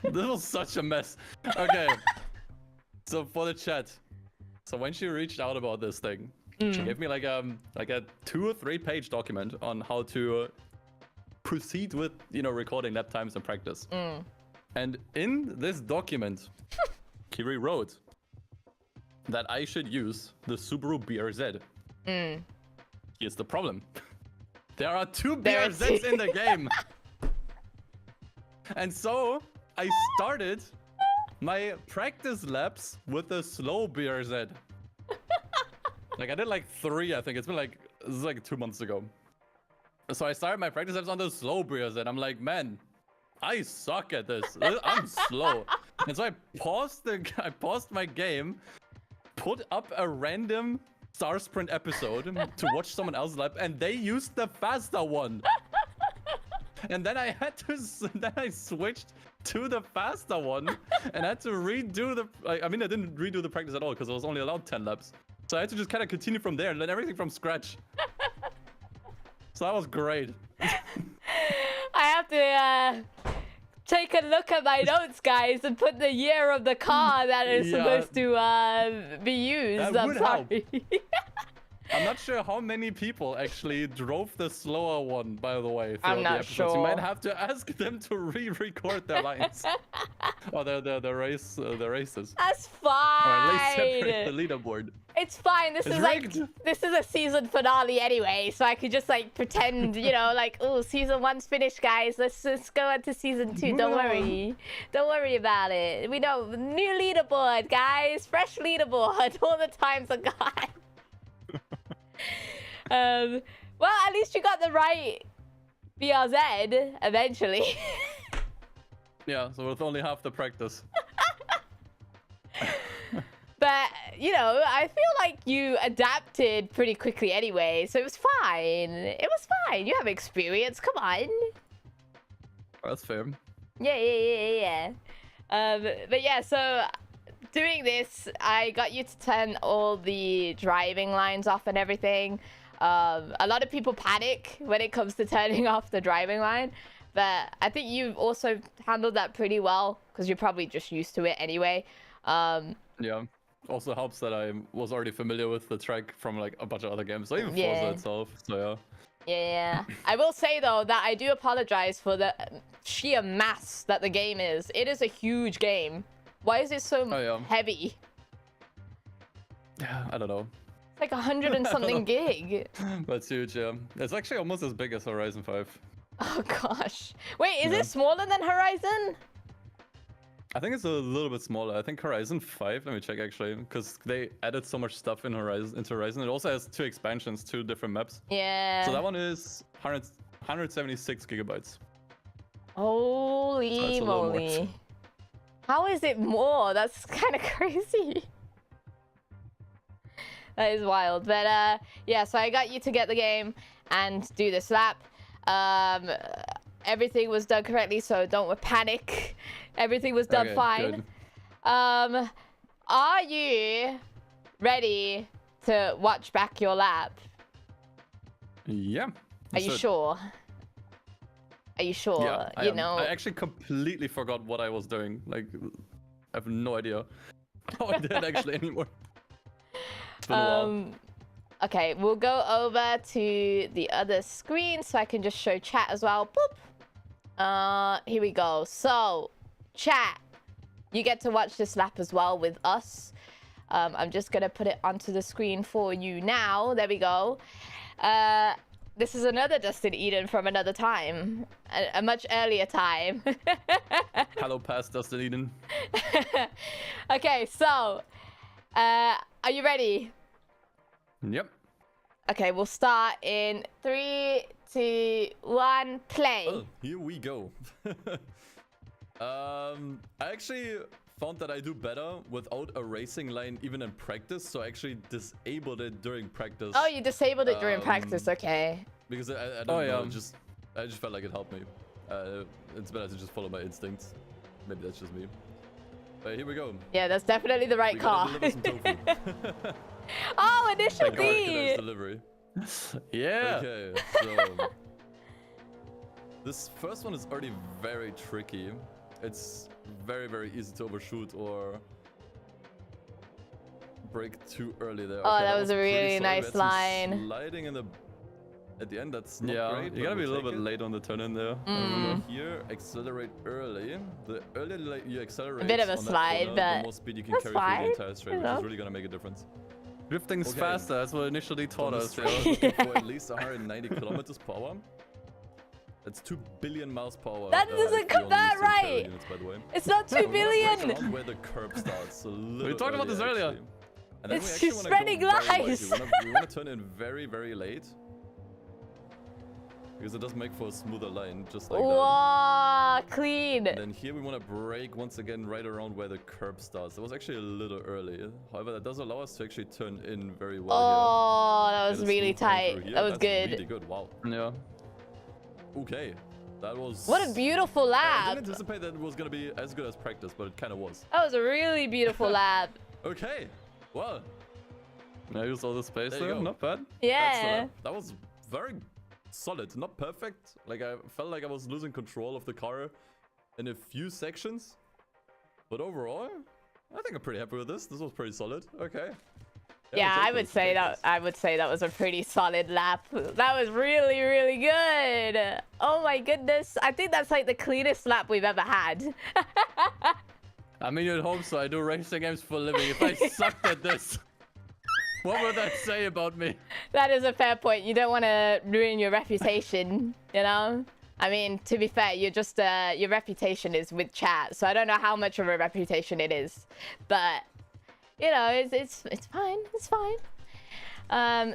This was such a mess. Okay. So for the chat. So when she reached out about this thing, she gave me like a 2 or 3 page document on how to proceed with, you know, recording lap times in practice. And in this document, Kiri wrote that I should use the Subaru BRZ. Here's the problem. There are 2 BRZs in the game. And so I started my practice laps with the slow BRZ. Like I did like 3, I think. This is like 2 months ago. So I started my practice laps on the slow BRZ. I'm like, man, I suck at this. I'm slow. And so I paused my game, put up a random Star Sprint episode to watch someone else's lap, and they used the faster one. And then I switched to the faster one and had to redo the. I mean, I didn't redo the practice at all because I was only allowed 10 laps. So I had to just kind of continue from there and learn everything from scratch. So that was great. I have to take a look at my notes, guys, and put the year of the car that is supposed to be used. That I'm would sorry. I'm not sure how many people actually drove the slower one, by the way. I'm not the episodes. sure. You might have to ask them to re-record their lines. Or the races. That's Or at least fine. separate the leaderboard. It's fine. This It's is rigged. like this is a season finale anyway, so I could just like pretend, you know, like, oh, season 1's finished, guys. Let's just go on to season 2. Don't worry. Don't worry about it. We know, new leaderboard, guys. Fresh leaderboard. All the times are gone. Well, at least you got the right BRZ eventually. Yeah, so with only half the practice. But, you know, I feel like you adapted pretty quickly anyway, so it was fine. It was fine. You have experience. Come on. That's fair. Yeah. But yeah, so doing this, I got you to turn all the driving lines off and everything. A lot of people panic when it comes to turning off the driving line, but I think you've also handled that pretty well because you're probably just used to it anyway. Yeah. Also helps that I was already familiar with the track from like a bunch of other games, so even Forza Yeah. itself. So yeah. Yeah. I will say though that I do apologize for the sheer mass that the game is. It is a huge game. Why is it so heavy? Yeah, I don't know. It's like 100 and something gig. That's huge, yeah. It's actually almost as big as Horizon 5. Oh gosh. Wait, is it smaller than Horizon? I think it's a little bit smaller. I think Horizon 5, let me check actually, because they added so much stuff into Horizon. It also has 2 expansions, 2 different maps. Yeah. So that one is 176 gigabytes. Holy moly. How is it more? That's kind of crazy. That is wild. But yeah, so I got you to get the game and do this lap. Everything was done correctly, so don't panic. Everything was done fine. Good. Are you ready to watch back your lap? Yeah. Are you sure? Are you sure? Yeah, I you am. know. I actually completely forgot what I was doing. Like, I have no idea how I did actually anymore. It's been a while. Okay, we'll go over to the other screen so I can just show chat as well. Boop. Here we go. So, chat, you get to watch this lap as well with us. I'm just gonna put it onto the screen for you now. There we go. This is another Dustin Eden from another time, a much earlier time. Hello, past Dustin Eden. Okay, so, are you ready? Yep. Okay, we'll start in 3, 2, 1, play. Oh, here we go. I actually found that I do better without a racing line even in practice, so I actually disabled it during practice. Oh, you disabled it during practice, okay. Because I don't know, I just felt like it helped me. It's better to just follow my instincts. Maybe that's just me. Here we go. Yeah, that's definitely the right We car. gotta deliver some tofu. Oh, initial Thank God, D! today's delivery. Yeah. Okay, so this first one is already very tricky. It's very, very easy to overshoot or break too early there. Oh, Okay, that was a pretty really solid. nice We had some line. Sliding in the at the end, that's not Yeah, great. you gotta be a little bit late on the turn in there. Here, accelerate early. The earlier you accelerate, A bit of a on that slide, corner, but the more speed you can that's carry through fine, the entire straight, you which know. is really gonna make a difference. Drifting's Okay. faster, that's what initially taught On the us. straight, looking for at least 190 kilometers per hour. That's 2 billion miles per hour. That doesn't if we only convert use the right. imperial units, by the way. It's not 2 We're gonna break billion! around where the curb starts. A little talked about this earlier, earlier. actually. And then It's we actually just wanna go spreading very light. lies. We wanna turn in very, very late. Because it does make for a smoother line, just like that. Wow, clean. And then here we want to brake once again right around where the curb starts. That was actually a little early. However, that does allow us to actually turn in very well Oh, here. that was Get a really smooth line tight. through here. That was That's good. really good. Wow. Yeah. Okay. That was... What a beautiful I lap. didn't anticipate that it was going to be as good as practice, but it kind of was. That was a really beautiful lap. Okay. Well, I used all the space There you there, go. not bad. Yeah. that was very solid. Not perfect. Like, I felt like I was losing control of the car in a few sections. But overall, I think I'm pretty happy with this. This was pretty solid. Okay. Yeah, we'll I take would this, say take that this. I would say that was a pretty solid lap. That was really, really good. Oh my goodness. I think that's like the cleanest lap we've ever had. I mean, you'd hope so. I do racing games for a living. If I sucked at this, what would that say about me? That is a fair point. You don't want to ruin your reputation, you know? I mean, to be fair, you're just your reputation is with chat, so I don't know how much of a reputation it is, but you know, it's fine. It's fine.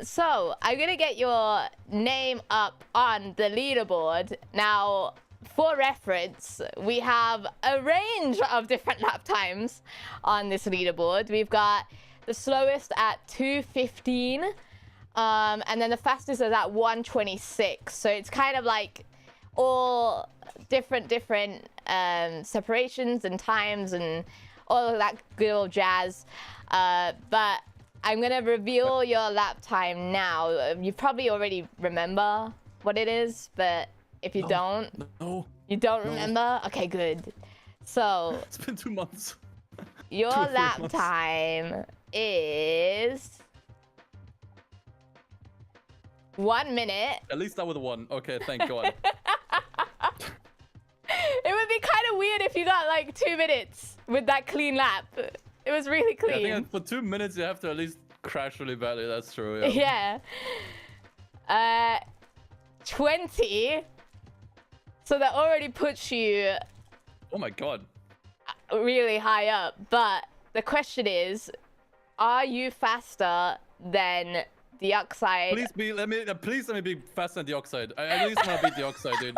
So I'm gonna get your name up on the leaderboard now. For reference, we have a range of different lap times on this leaderboard. We've got the slowest at 2:15, and then the fastest is at 1:26. So it's kind of like all different separations and times and all of that good old jazz. But I'm gonna reveal your lap time now. You probably already remember what it is, but if you don't, No. you don't remember? Okay, good. So It's been 2 months. your 2 or 3 lap months. time is 1 minute. At least that with 1. Okay, thank God. It would be kind of weird if you got like 2 minutes with that clean lap. It was really Yeah, I clean. think for 2 minutes you have to at least crash really badly. That's true. Yeah. Yeah. 20. So that already puts you Oh my God. really high up. But the question is, are you faster than the oxide? Please let me be faster than the oxide. I at least want to beat the oxide, dude.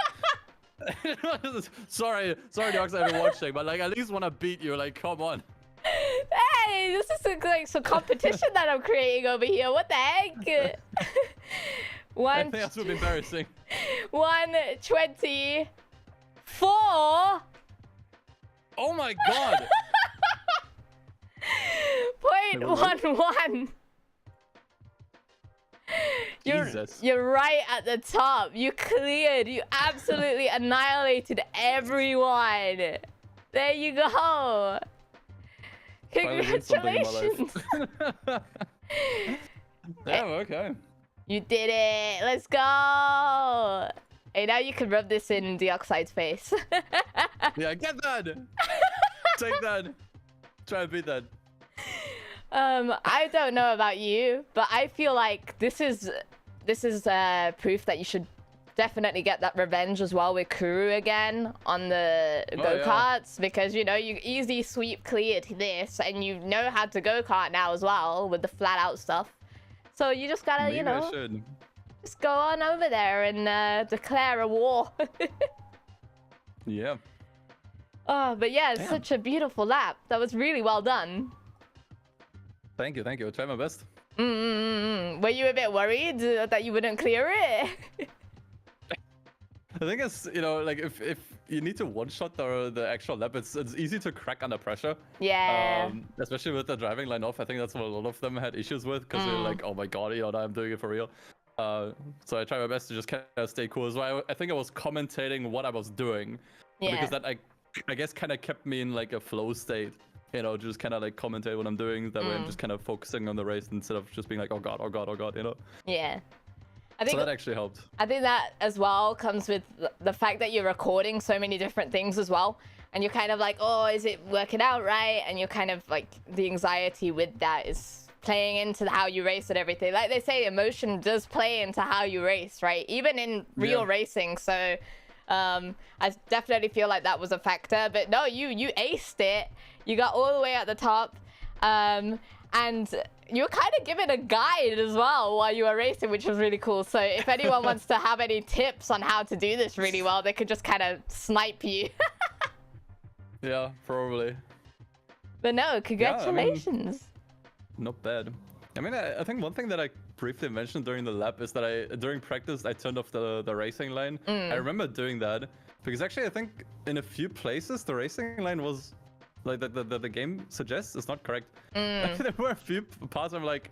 sorry, the oxide for watching, but like at least want to beat you. Like, come on. Hey, this is like some competition that I'm creating over here. What the heck? I think that's would be embarrassing. 1:24. Oh my God. 0.11. Jesus. You're right at the top. You cleared. You absolutely annihilated everyone. There you go. Finally win something in my life. Congratulations. Damn, okay. You did it. Let's go. Hey, now you can rub this in the oxide's face. Yeah, get that. Take that. Try and beat that. I don't know about you, but I feel like this is proof that you should definitely get that revenge as well with Kuru again on the go-karts, because you know you easy sweep cleared this and you know how to go-kart now as well with the flat out stuff. So you just gotta, Maybe you know, I should. just go on over there and declare a war. Yeah. Oh, but yeah, it's Damn. such a beautiful lap. That was really well done. Thank you. I'll try my best. Were you a bit worried that you wouldn't clear it? The thing is, like if you need to one-shot the actual lap, it's easy to crack under pressure. Yeah. Especially with the driving line off. I think that's what a lot of them had issues with because they're like, oh my god, now I'm doing it for real. So I try my best to just kind of stay cool. So I think I was commentating what I was doing. Yeah. Because that I guess kind of kept me in like a flow state. Just kind of like commentate what I'm doing. That way I'm just kind of focusing on the race instead of just being like, oh god, oh god, oh god, Yeah. I think so that actually helped. I think that as well comes with the fact that you're recording so many different things as well. And you're kind of like, oh, is it working out right? And you're kind of like, the anxiety with that is playing into how you race and everything. Like they say, emotion does play into how you race, right? Even in real racing. So I definitely feel like that was a factor. But no, you aced it. You got all the way at the top. And you were kind of given a guide as well while you were racing, which was really cool. So if anyone wants to have any tips on how to do this really well, they could just kind of snipe you. Yeah, probably. But no, congratulations. Not bad. I mean, I think one thing that I briefly mentioned during the lap is that during practice, I turned off the racing line. I remember doing that because actually I think in a few places, the racing line was like the game suggests it's not correct. There were a few parts I'm like,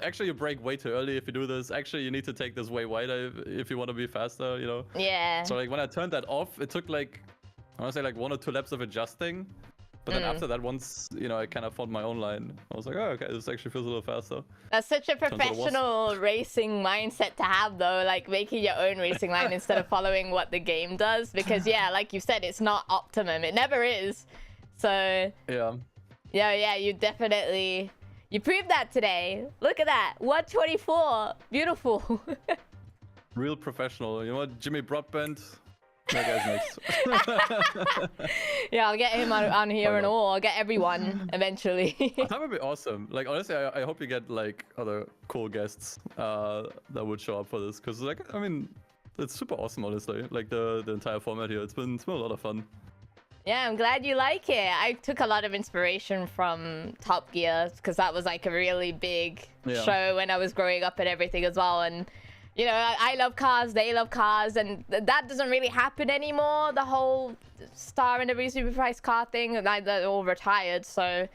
actually you brake way too early if you do this. Actually, you need to take this way wider if you want to be faster, Yeah. So like when I turned that off, it took like, I want to say like 1 or 2 laps of adjusting. But then after that, once, I kind of found my own line, I was like, oh, okay, this actually feels a little faster. That's such a professional racing mindset to have, though, like making your own racing line instead of following what the game does. Because, yeah, like you said, it's not optimum. It never is. So, yeah, you definitely, you proved that today. Look at that, 124, beautiful. Real professional. You know what, Jimmy Broadbent? That guy's next. Yeah, I'll get him on here and all. I'll get everyone eventually. That would be awesome. Like, honestly, I hope you get like other cool guests that would show up for this, because like, I mean, it's super awesome, honestly. Like the entire format here, it's been a lot of fun. Yeah, I'm glad you like it. I took a lot of inspiration from Top Gear because that was like a really big show when I was growing up and everything as well. And I love cars, they love cars, and that doesn't really happen anymore. The whole star and every super price car thing, and they're all retired. So,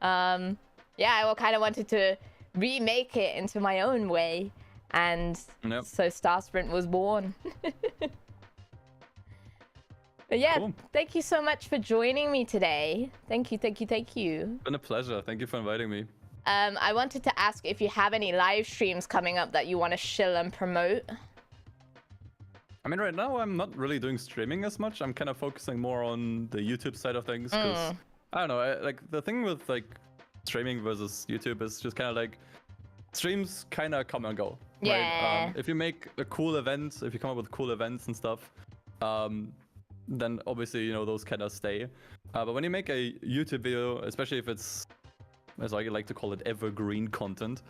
yeah, I kind of wanted to remake it into my own way, and so Star Sprint was born. But yeah, cool. Thank you so much for joining me today. Thank you. It's been a pleasure. Thank you for inviting me. I wanted to ask if you have any live streams coming up that you want to shill and promote. I mean, right now I'm not really doing streaming as much. I'm kind of focusing more on the YouTube side of things because I don't know. Like the thing with like streaming versus YouTube is just kind of like streams kind of come and go. Yeah. Right? If you make a cool event, if you come up with cool events and stuff, then obviously those kind of stay. But when you make a YouTube video, especially if it's, as I like to call it, evergreen content,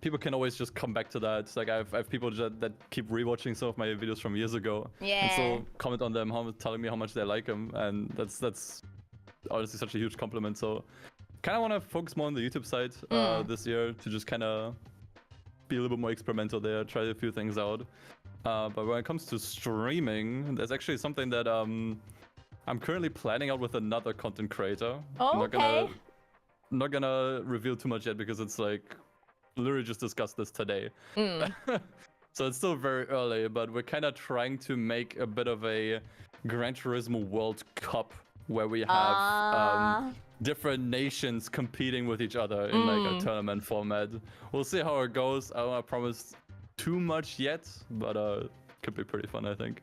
people can always just come back to that. Like I have people that keep rewatching some of my videos from years ago, and still comment on them, telling me how much they like them, and that's honestly such a huge compliment. So kind of want to focus more on the YouTube side this year to just kind of be a little bit more experimental there, try a few things out. But when it comes to streaming, there's actually something that I'm currently planning out with another content creator. Oh, I'm not gonna reveal too much yet because it's like literally just discussed this today. So it's still very early, but we're kind of trying to make a bit of a Gran Turismo World Cup where we have different nations competing with each other in like a tournament format. We'll see how it goes. I don't want to promise too much yet, but could be pretty fun, I think.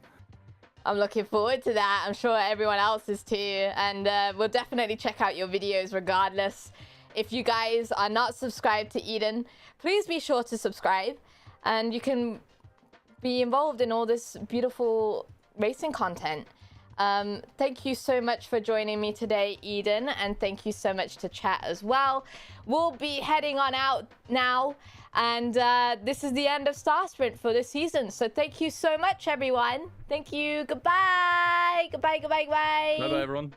I'm looking forward to that. I'm sure everyone else is too, and we'll definitely check out your videos regardless. If you guys are not subscribed to Eden, please be sure to subscribe, and you can be involved in all this beautiful racing content. Thank you so much for joining me today, Eden, and thank you so much to chat as well. We'll be heading on out now, and this is the end of Star Sprint for this season. So thank you so much, everyone. Thank you. Goodbye. Goodbye, goodbye, goodbye. Bye-bye, everyone.